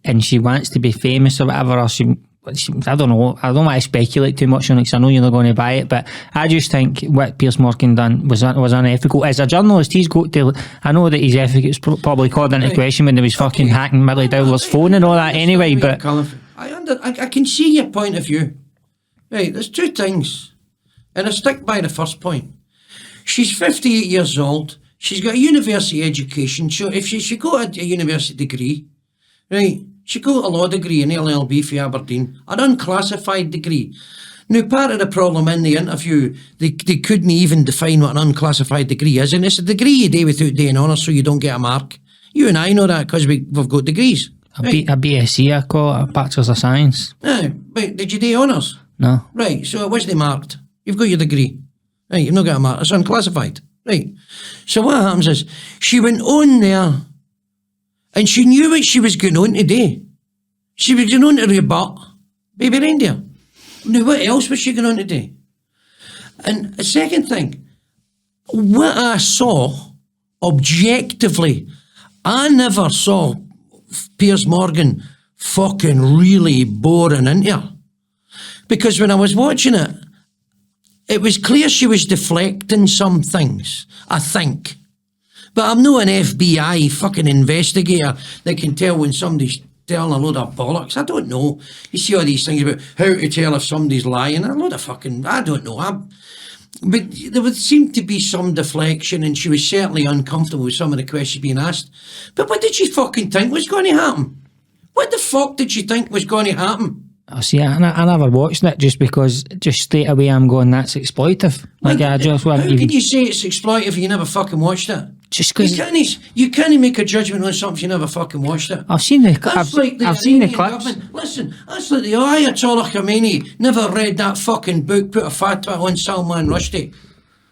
[SPEAKER 2] and she wants to be famous or whatever, or I don't know, I don't want to speculate too much on it because I know you're not going to buy it, but I just think what Piers Morgan done was unethical. As a journalist, he's got to, I know that his ethics probably called into question when he was fucking hacking Millie Dowler's phone and all that anyway, but
[SPEAKER 1] I can see your point of view. Right, there's two things, and I stick by the first point. She's 58 years old, she's got a university education, so if she got a university degree, right, she got a law degree in LLB for Aberdeen, an unclassified degree. Now, part of the problem in the interview, they couldn't even define what an unclassified degree is, and it's a degree you do without doing honours so you don't get a mark. You and I know that because we've got degrees.
[SPEAKER 2] Right? A BSc, I call it, a Bachelor's of Science.
[SPEAKER 1] Aye, but did you do honours?
[SPEAKER 2] No.
[SPEAKER 1] Right, so it wasn't marked. You've got your degree. Right, you've not got a mark. It's unclassified. Right. So what happens is, she went on there, and she knew what she was going on to do. She was going on to rebut Baby Reindeer. Now, what else was she going on to do? And the second thing, what I saw, objectively, I never saw Piers Morgan fucking really boring into her. Because when I was watching it, it was clear she was deflecting some things, I think. But I'm not an FBI fucking investigator that can tell when somebody's telling a load of bollocks. I don't know. You see all these things about how to tell if somebody's lying. A load of fucking, I don't know. But there would seem to be some deflection, and she was certainly uncomfortable with some of the questions being asked. But what did she fucking think was going to happen? What the fuck did she think was going to happen?
[SPEAKER 2] Oh, see, I never watched it just because, just straight away I'm going, that's exploitive. How
[SPEAKER 1] can you say it's exploitive if you never fucking watched it?
[SPEAKER 2] Just because
[SPEAKER 1] you can't make a judgment on something if you never fucking watched it.
[SPEAKER 2] I've seen the clips.
[SPEAKER 1] Listen, that's like the Ayatollah Khomeini never read that fucking book, put a fatwa on Salman Rushdie,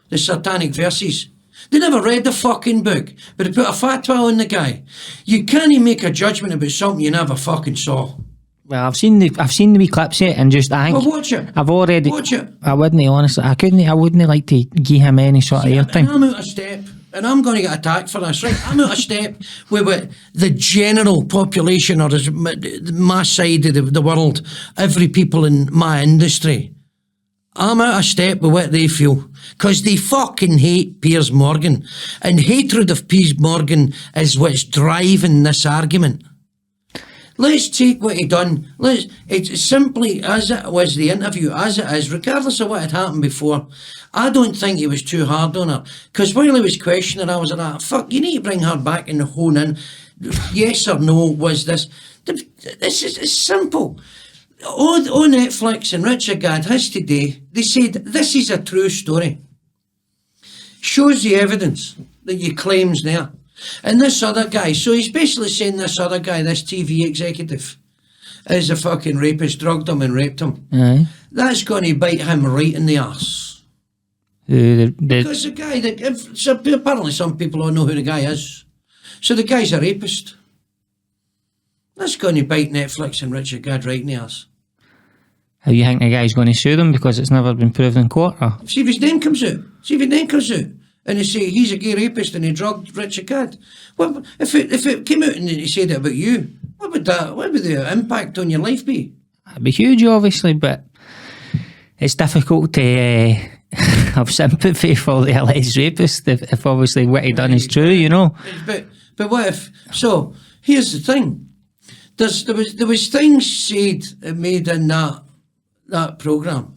[SPEAKER 1] the Satanic Verses. They never read the fucking book, but they put a fatwa on the guy. You can't make a judgment about something you never fucking saw.
[SPEAKER 2] Well, I've seen the wee clips yet, and just I think
[SPEAKER 1] watch it.
[SPEAKER 2] I've already
[SPEAKER 1] watch it.
[SPEAKER 2] I wouldn't honestly. I wouldn't like to give him any sort of airtime.
[SPEAKER 1] I'm out of step, and I'm going to get attacked for this. Right? I'm out of step with the general population or my side of the world. Every people in my industry. I'm out of step with what they feel. because they fucking hate Piers Morgan. And hatred of Piers Morgan is what's driving this argument. Let's take what he done. It's simply as it was the interview, as it is, regardless of what had happened before. I don't think he was too hard on her. Because while he was questioning her, I was like, fuck, you need to bring her back and hone in. Yes or no, was this? This is it's simple. On Netflix and Richard Gadd has today, they said, this is a true story. Shows the evidence that you claim's there. And this other guy, so he's basically saying this other guy, this TV executive, is a fucking rapist, drugged him and raped him.
[SPEAKER 2] Aye.
[SPEAKER 1] That's going to bite him right in the arse. Because the guy, so apparently some people don't know who the guy is. So the guy's a rapist. That's going to bite Netflix and Richard Gadd right in the arse.
[SPEAKER 2] How you think the guy's going to sue them because it's never been proved in court? Or?
[SPEAKER 1] See if his name comes out. And they say he's a gay rapist and he drugged Richard Gadd. Well, if it came out and he said it about you, what would the impact on your life be?
[SPEAKER 2] It'd be huge, obviously, but it's difficult to have sympathy for the alleged rapist if obviously what he done is true, you know.
[SPEAKER 1] But what if? So here's the thing: there was things said and made in that programme.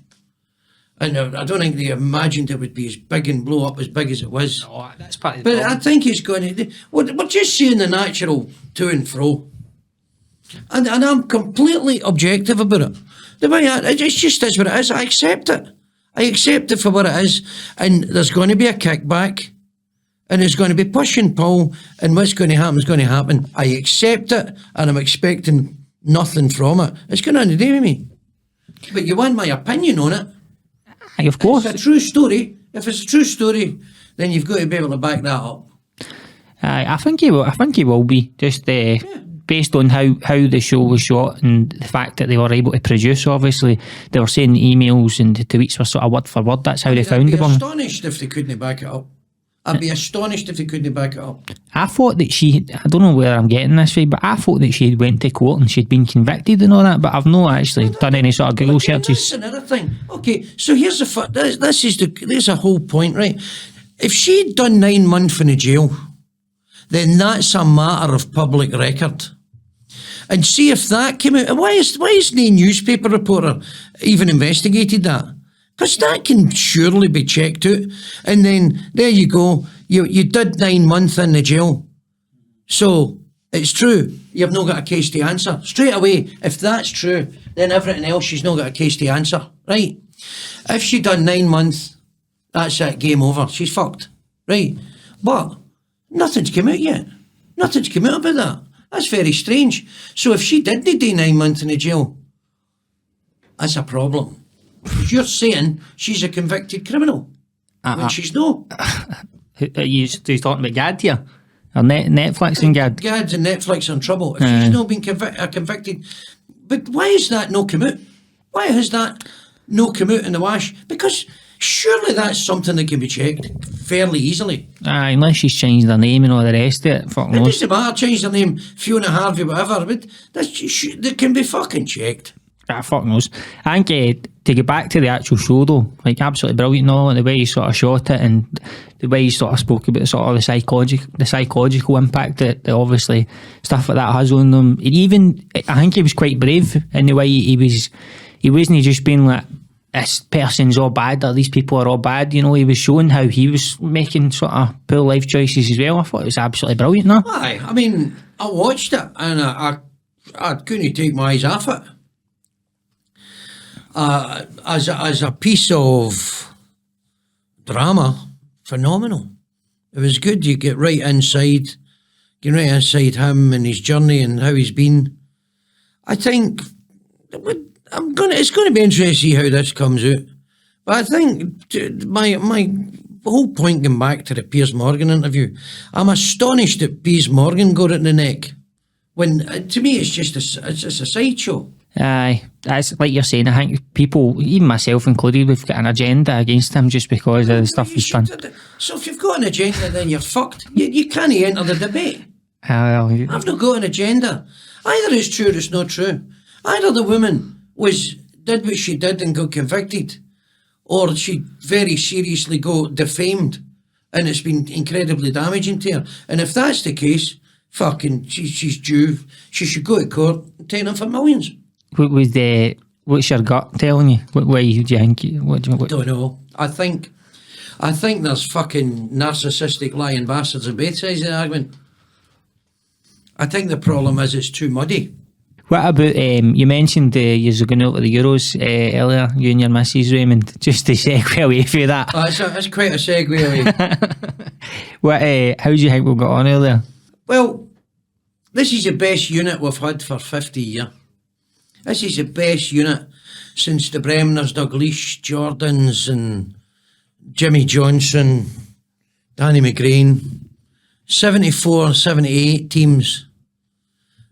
[SPEAKER 1] And I don't think they imagined it would be as big and blow up as big as it was.
[SPEAKER 2] No, that's part of the
[SPEAKER 1] But I think it's going to... We're just seeing the natural to and fro. And I'm completely objective about it. The way it just is what it is. I accept it. I accept it for what it is. And there's going to be a kickback. And there's going to be push and pull. And what's going to happen is going to happen. I accept it. And I'm expecting nothing from it. It's got nothing to do with me. But you want my opinion on it.
[SPEAKER 2] Aye, of course.
[SPEAKER 1] It's a true story. If it's a true story, then you've got to be able to back that up.
[SPEAKER 2] Aye, I think he will be, just based on how the show was shot and the fact that they were able to produce. Obviously, they were saying the emails and the tweets were sort of word for word. That's how they found the one.
[SPEAKER 1] I'd be astonished if they couldn't back it up. I'd be astonished if they couldn't back it up.
[SPEAKER 2] I thought that I don't know where I'm getting this from, but I thought that she went to court and she'd been convicted and all that, but I've not actually done any sort of Google searches.
[SPEAKER 1] That's another thing. Okay, so here's there's a whole point, right? If she'd done 9 months in the jail, then that's a matter of public record. And see if that came out. Why is no newspaper reporter even investigated that? Because that can surely be checked out. And then, there you go, you did 9 months in the jail. So, it's true, you've not got a case to answer. Straight away, if that's true, then everything else, she's not got a case to answer, right? If she done 9 months, that's it, game over, she's fucked, right? But, nothing's come out yet. Nothing's come out about that. That's very strange. So if she did do 9 months in the jail, that's a problem. Because you're saying she's a convicted criminal when she's not.
[SPEAKER 2] Are you talking about Gadd here? Or Netflix and Gadd?
[SPEAKER 1] Gadd and Netflix are in trouble. If she's not been convicted. But why has that not come out? Why has that not come out in the wash? Because surely that's something that can be checked fairly easily.
[SPEAKER 2] Unless she's changed her name and all the rest of it. Fuck
[SPEAKER 1] knows. It doesn't matter, change her name, Fiona Harvey, whatever, but that can be fucking checked.
[SPEAKER 2] Fuck knows. I think to get back to the actual show though, like absolutely brilliant, and the way he sort of shot it and the way he sort of spoke about sort of the psychological impact that obviously stuff like that has on them. I think he was quite brave in the way he wasn't just being like, this person's all bad or these people are all bad, he was showing how he was making sort of poor life choices as well. I thought it was absolutely brilliant. No?
[SPEAKER 1] Aye, I mean, I watched it and I couldn't take my eyes off it. As a piece of drama, phenomenal. It was good. You get right inside him and his journey and how he's been. I think it's going to be interesting to see how this comes out. But I think my whole point going back to the Piers Morgan interview, I'm astonished that Piers Morgan got it in the neck. When to me it's just a sideshow.
[SPEAKER 2] Aye, that's like you're saying. I think people, even myself included, we've got an agenda against him just because of the stuff he's done.
[SPEAKER 1] So if you've got an agenda, then you're fucked. You can't enter the debate. I've not got an agenda. Either it's true or it's not true. Either the woman did what she did and got convicted, or she very seriously got defamed and it's been incredibly damaging to her. And if that's the case, fucking, she's due. She should go to court and take them for millions.
[SPEAKER 2] What's your gut telling you? Why do you think?
[SPEAKER 1] Don't know. I think there's fucking narcissistic lying bastards on both sides of the argument. I think the problem is it's too muddy.
[SPEAKER 2] What about, you mentioned you're going out to the Euros earlier, you and your missus, Raymond, just to segue away from that.
[SPEAKER 1] Oh, that's quite a segue away.
[SPEAKER 2] How do you think we got on earlier?
[SPEAKER 1] Well, this is the best unit we've had for 50 years. This is the best unit since the Bremners, Dalglish, Jordans and Jimmy Johnson, Danny McGrain. 74, 78 teams.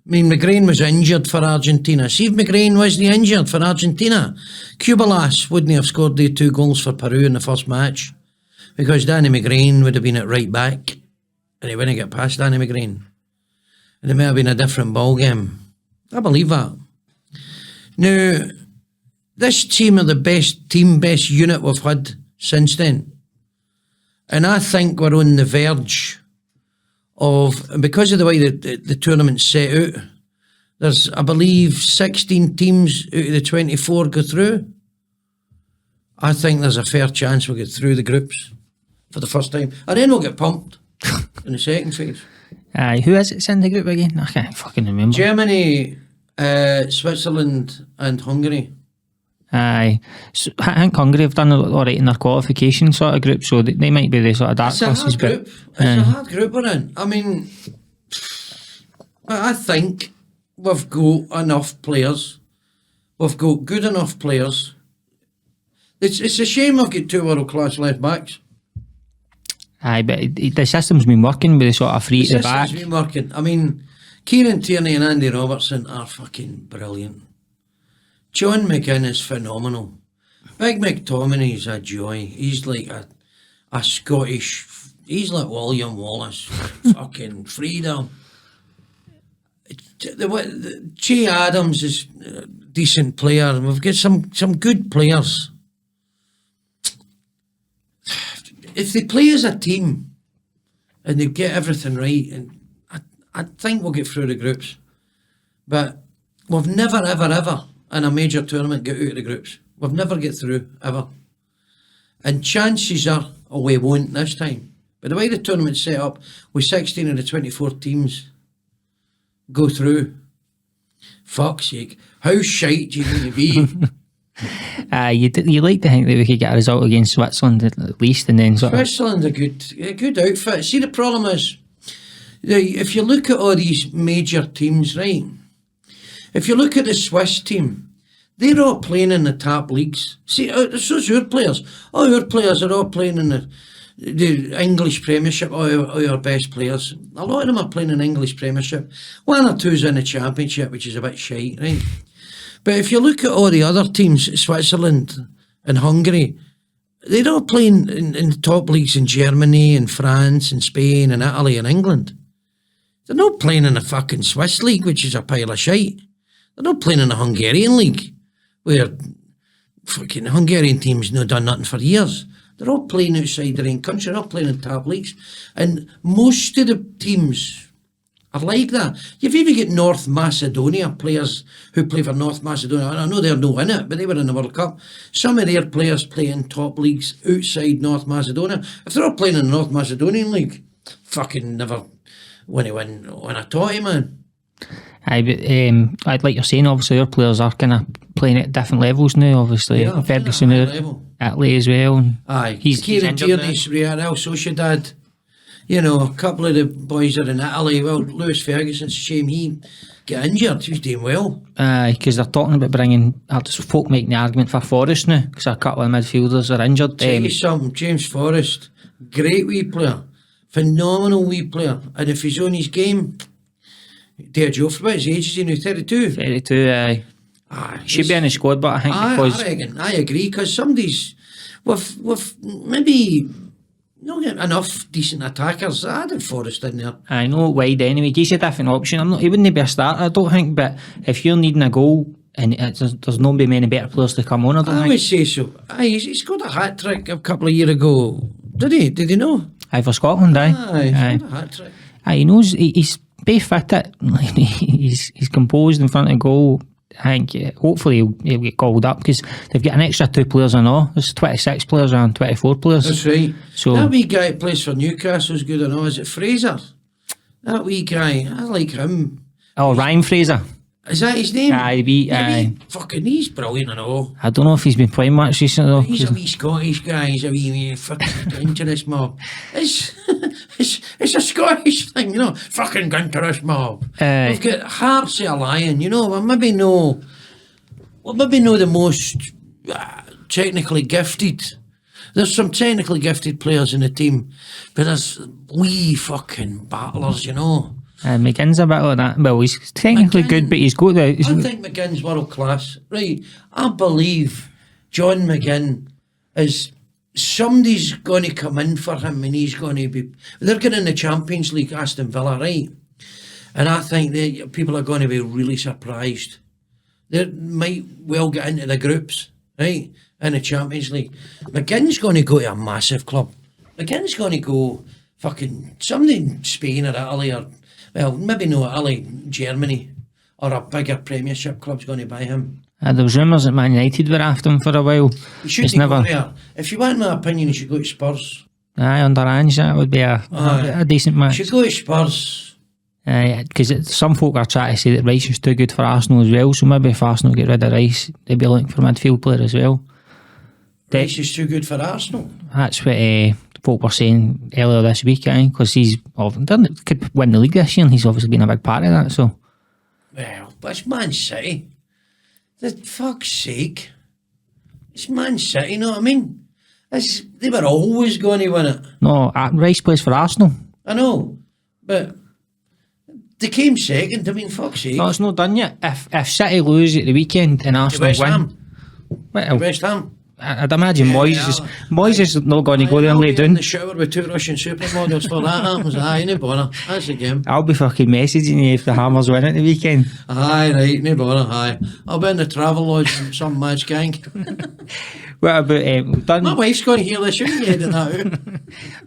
[SPEAKER 1] I mean, McGrain was injured for Argentina. See if McGrain wasn't injured for Argentina, Cubalas wouldn't have scored the 2 goals for Peru in the first match, because Danny McGrain would have been at right back and he wouldn't get past Danny McGrain. And it may have been a different ball game. I believe that. Now, this team are the best unit we've had since then. And I think we're on the verge of, because of the way the tournament's set out, there's, I believe, 16 teams out of the 24 go through. I think there's a fair chance we'll get through the groups for the first time. And then we'll get pumped in the second phase.
[SPEAKER 2] Who is it in the group again? I can't fucking remember.
[SPEAKER 1] Germany, Switzerland and Hungary.
[SPEAKER 2] Aye. So, I think Hungary have done all right in their qualification sort of group, so they might be the sort of dark horses.
[SPEAKER 1] It's a hard group we're in. I mean, I think we've got enough players. We've got good enough players. It's a shame we've got 2 world-class left-backs.
[SPEAKER 2] Aye, but the system's been working with the sort of free at the back.
[SPEAKER 1] The system's been working. I mean, Kieran Tierney and Andy Robertson are fucking brilliant. John McGinn is phenomenal. Big McTominay's a joy. He's like a Scottish, he's like William Wallace. Fucking freedom. Che Adams is a decent player. We've got some good players. If they play as a team and they get everything right, and I think we'll get through the groups. But we've never, ever in a major tournament get out of the groups. We've never get through, ever. And chances are, we won't this time. But the way the tournament's set up, with 16 of the 24 teams go through, fuck's sake, how shite do you need to be?
[SPEAKER 2] You like to think that we could get a result against Switzerland at least, and then
[SPEAKER 1] Switzerland's a good outfit. See, the problem is, if you look at all these major teams, right? If you look at the Swiss team, they're all playing in the top leagues. See, so's your players. All your players are all playing in the English Premiership, all your best players. A lot of them are playing in English Premiership. 1 or 2's in the Championship, which is a bit shite, right? But if you look at all the other teams, Switzerland and Hungary, they're all playing in the top leagues in Germany and France and Spain and Italy and England. They're not playing in the fucking Swiss league, which is a pile of shite. They're not playing in the Hungarian league, where fucking Hungarian teams not done nothing for years. They're all playing outside their own country. They're all playing in top leagues. And most of the teams are like that. You've even got North Macedonia players who play for North Macedonia. I know they're no in it, but they were in the World Cup. Some of their players play in top leagues outside North Macedonia. If they're all playing in the North Macedonian league, fucking never win a totty, man.
[SPEAKER 2] Aye, but I'd like you're saying, obviously your players are kind of playing at different levels now, obviously.
[SPEAKER 1] Yeah,
[SPEAKER 2] Ferguson at Italy as well. And
[SPEAKER 1] aye,
[SPEAKER 2] he's
[SPEAKER 1] Kieran Tierney's Real Sociedad. You know, a couple of the boys are in Italy. Well, Lewis Ferguson's a shame he got injured. He was doing well.
[SPEAKER 2] Aye, because they're talking about bringing, folk making the argument for Forrest now, because a couple of midfielders are injured.
[SPEAKER 1] Tell you something, James Forrest, great wee player, phenomenal wee player. And if he's on his game, dear Joe, for about his age is he now, 32?
[SPEAKER 2] 32, aye. Should be in the squad, but I think because...
[SPEAKER 1] I reckon, I agree, because somebody's... We've maybe not got enough decent attackers. I had Forrest in there.
[SPEAKER 2] I know, wide anyway. He's a different option. He wouldn't be a starter, I don't think, but if you're needing a goal and there's not many better players to come on.
[SPEAKER 1] I would say so. Aye, he's got a hat trick a couple of years ago. Did he? Did he know?
[SPEAKER 2] Aye, for Scotland, aye.
[SPEAKER 1] Aye, he's got a hat trick.
[SPEAKER 2] Aye, he knows he's very fit. He's composed in front of goal. I think hopefully he'll get called up because they've got an extra 2 players in all. There's 26 players and 24 players.
[SPEAKER 1] That's right.
[SPEAKER 2] So
[SPEAKER 1] that wee guy that plays for Newcastle's good enough. Is it Fraser? That wee guy, I like him.
[SPEAKER 2] Oh, Ryan Fraser.
[SPEAKER 1] Is that his name?
[SPEAKER 2] Aye,
[SPEAKER 1] fucking, he's brilliant and all.
[SPEAKER 2] I don't know if he's been playing much recently though.
[SPEAKER 1] He's a wee Scottish guy. He's a wee fucking dangerous mob. It's a Scottish thing, you know. Fucking dangerous mob. We've got hearts of a lion, you know. We're maybe no the most technically gifted. There's some technically gifted players in the team, but there's wee fucking battlers, you know.
[SPEAKER 2] McGinn's a bit like that. Well, he's technically good, but he's got the...
[SPEAKER 1] I think McGinn's world class. Right, I believe John McGinn is... Somebody's going to come in for him and he's going to be... They're getting in the Champions League, Aston Villa, right? And I think people are going to be really surprised. They might well get into the groups, right, in the Champions League. McGinn's going to go to a massive club. McGinn's going to go fucking... Somebody in Spain or Italy or... Well, maybe no Italy, Germany, or a bigger Premiership club's going to buy him.
[SPEAKER 2] There was rumours that Man United were after him for a while.
[SPEAKER 1] He shouldn't go there. If you want my opinion, he should go to Spurs.
[SPEAKER 2] Aye, under Ange, that would be a decent match.
[SPEAKER 1] He should go to Spurs.
[SPEAKER 2] Because some folk are trying to say that Rice is too good for Arsenal as well, so maybe if Arsenal get rid of Rice, they'd be looking for a midfield player as well.
[SPEAKER 1] Rice is too good for Arsenal?
[SPEAKER 2] That's what folk were saying earlier this week, because he's could win the league this year and he's obviously been a big part of that. So,
[SPEAKER 1] well, but it's Man City. For fuck's sake. It's Man City, you know what I mean? They were always going to win it.
[SPEAKER 2] No, Rice plays for Arsenal.
[SPEAKER 1] I know, but they came second. I mean, fuck's sake.
[SPEAKER 2] No, it's not done yet. If City lose at the weekend and Arsenal win...
[SPEAKER 1] West Ham.
[SPEAKER 2] I'd imagine Moyes is not going to go there and lay down.
[SPEAKER 1] In the shower with 2 Russian supermodels for that happens. Aye, no bother. That's the game.
[SPEAKER 2] I'll be fucking messaging you if the Hammers win at the weekend.
[SPEAKER 1] Aye, right, no bother. Aye, I'll be in the travel lodge from some match gang.
[SPEAKER 2] What about we've done?
[SPEAKER 1] My wife's going to hear this. You can edit that out.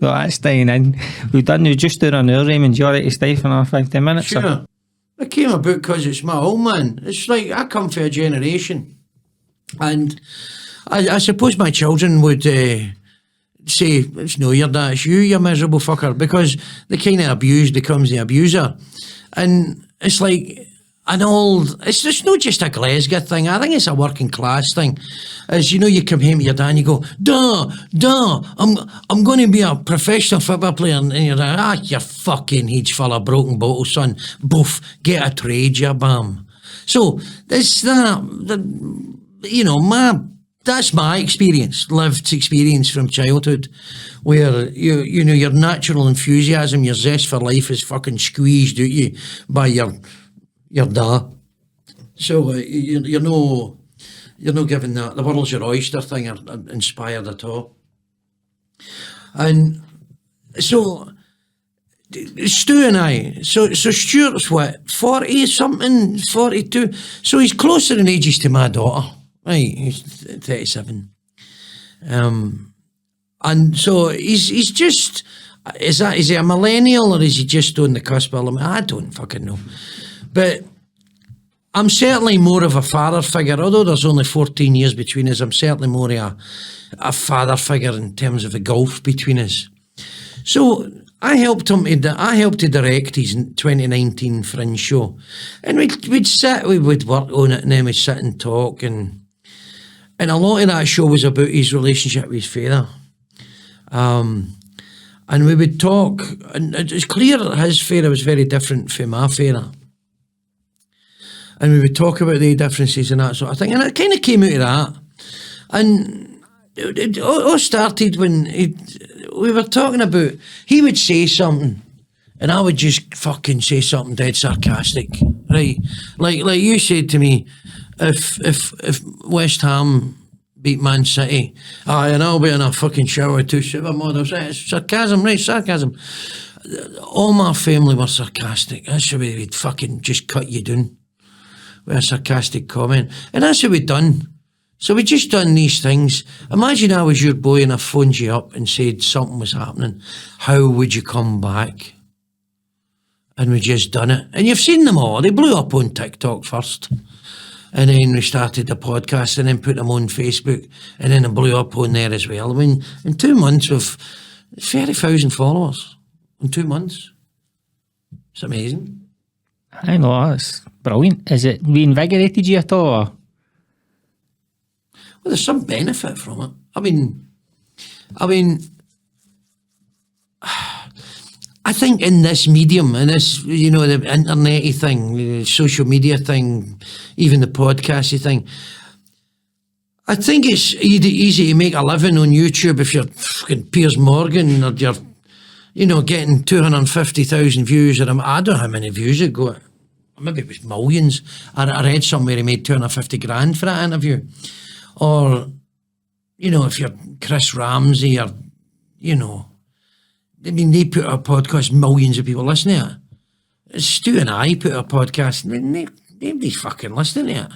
[SPEAKER 2] No, that's staying in. We've just done an hour, Raymond. You alright to stay for another 15 minutes?
[SPEAKER 1] Sure. Or? It came about because it's my old man. It's like I come from a generation, and I suppose my children would say, it's no your dad, it's you, you miserable fucker, because the kind of abused becomes the abuser. And it's like it's just not just a Glesga thing. I think it's a working class thing. As you know, you come home to your dad and you go, I'm going to be a professional football player, and you're like, you fucking head's full of broken bottles, son. Boof, get a trade, you bam. So that's that's my experience, lived experience from childhood, where you know your natural enthusiasm, your zest for life is fucking squeezed out you by your dad. So you're no giving that the world's your oyster thing are inspired at all. And so Stu and I, so Stuart's what, 40 something, 42, so he's closer in ages to my daughter. Right, he's 37. And so he's just, is he a millennial or is he just on the cusp? I don't fucking know. But I'm certainly more of a father figure, although there's only 14 years between us. I'm certainly more of a father figure in terms of the gulf between us. So I helped to direct his 2019 Fringe show. And we'd work on it, and then we'd sit and talk, and a lot of that show was about his relationship with his father. And we would talk, and it's clear that his father was very different from my father. And we would talk about the differences and that sort of thing. And it kind of came out of that. And it all started when we were talking about, he would say something, and I would just fucking say something dead sarcastic, right? Like you said to me, if West Ham beat Man City, and I'll be in a fucking shower with 2 supermodels, right? It's sarcasm, right? Sarcasm. All my family were sarcastic. That's the way we'd fucking just cut you down. with a sarcastic comment. And that's what we've done. So we just done these things. Imagine I was your boy and I phoned you up and said something was happening. How would you come back? And we just done it. And you've seen them all. They blew up on TikTok first. And then we started the podcast and then put them on Facebook. And then it blew up on there as well. I mean, in 2 months we've 30,000 followers. In 2 months. It's amazing.
[SPEAKER 2] I know, it's brilliant. Has it reinvigorated you at all? Or?
[SPEAKER 1] Well, there's some benefit from it. I mean, I think in this medium, in this, the internet-y thing, the social media thing, even the podcasty thing, I think it's easy to make a living on YouTube if you're fucking Piers Morgan or you're, getting 250,000 views, or I don't know how many views it got. Maybe it was millions. I read somewhere he made 250 grand for that interview. Or, if you're Chris Ramsey or, they put out a podcast, millions of people listening to it. Stu and I put out a podcast, nobody's fucking listening to it.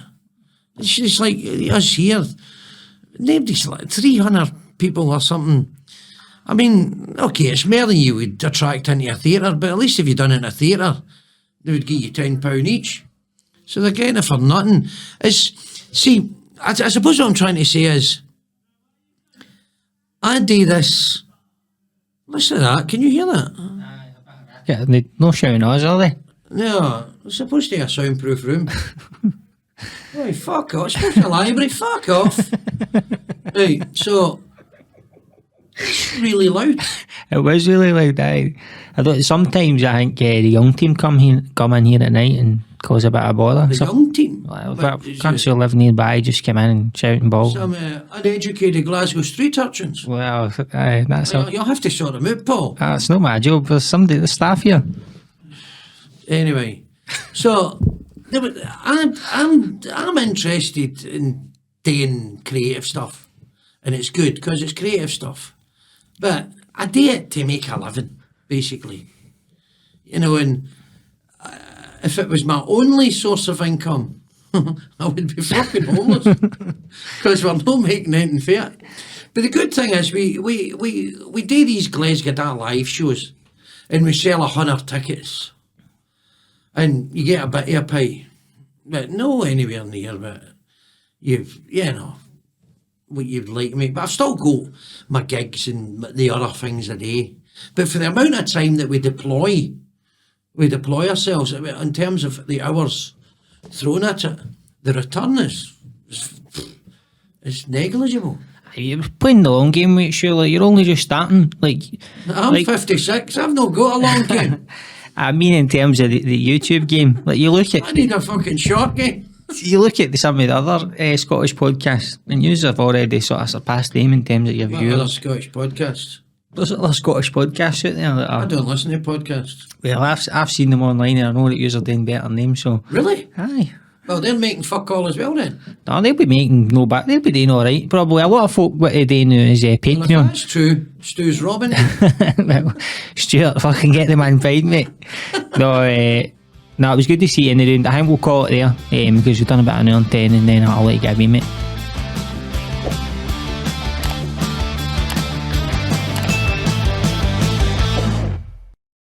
[SPEAKER 1] It's just like us here. Nobody's like 300 people or something. I mean, okay, it's more than you would attract into a theatre, but at least if you'd done it in a theatre, they would give you £10 each. So they're getting it for nothing. I suppose what I'm trying to say is, I do this. Listen to that. Can you hear that?
[SPEAKER 2] Yeah, no shouting noise, are they?
[SPEAKER 1] No, it's supposed to be a soundproof room. Right, fuck off. It's supposed to be a library. Fuck off. Right, so it's really loud.
[SPEAKER 2] It was really loud. Sometimes I think the young team come in here at night and cause a bit of bother.
[SPEAKER 1] The young team?
[SPEAKER 2] Can't see live nearby, just come in and shouting balls.
[SPEAKER 1] Some uneducated Glasgow street urchins.
[SPEAKER 2] Well, that's
[SPEAKER 1] you'll have to sort them out, Paul.
[SPEAKER 2] That's not my job. There's somebody, the staff here.
[SPEAKER 1] Anyway, so I'm interested in doing creative stuff, and it's good because it's creative stuff. But I do it to make a living, basically. And if it was my only source of income, I would be fucking homeless because we're not making anything fair. But the good thing is we do these GlesgaDa live shows and we sell 100 tickets and you get a bit of a pie, but no anywhere near what you'd like to make. But I've still got my gigs and the other things I do. But for the amount of time that we deploy ourselves in terms of the hours thrown at it, the return is negligible.
[SPEAKER 2] You're playing the long game, mate, surely. You're only just starting.
[SPEAKER 1] I'm 56, I've not got a long game.
[SPEAKER 2] I mean in terms of the YouTube game. I
[SPEAKER 1] need a fucking short game.
[SPEAKER 2] You look at some of the other Scottish podcasts, and you have already sort of surpassed them in terms of your viewers.
[SPEAKER 1] Other Scottish podcasts?
[SPEAKER 2] There's other Scottish podcasts out there that are...
[SPEAKER 1] I don't listen to podcasts.
[SPEAKER 2] Well, I've seen them online and I know that you are doing better than them, so...
[SPEAKER 1] Really?
[SPEAKER 2] Aye.
[SPEAKER 1] Well, they're making fuck all as well then.
[SPEAKER 2] No, they'll be making no back. They'll be doing alright. Probably a lot of folk what they do now is Patreon.
[SPEAKER 1] Well, if that's true, Stu's robbing.
[SPEAKER 2] Well, Stuart, fucking get the man paid, mate. No, it was good to see you in the room. I think we'll call it there because we've done a bit of an 10 and then I'll let you get me, mate.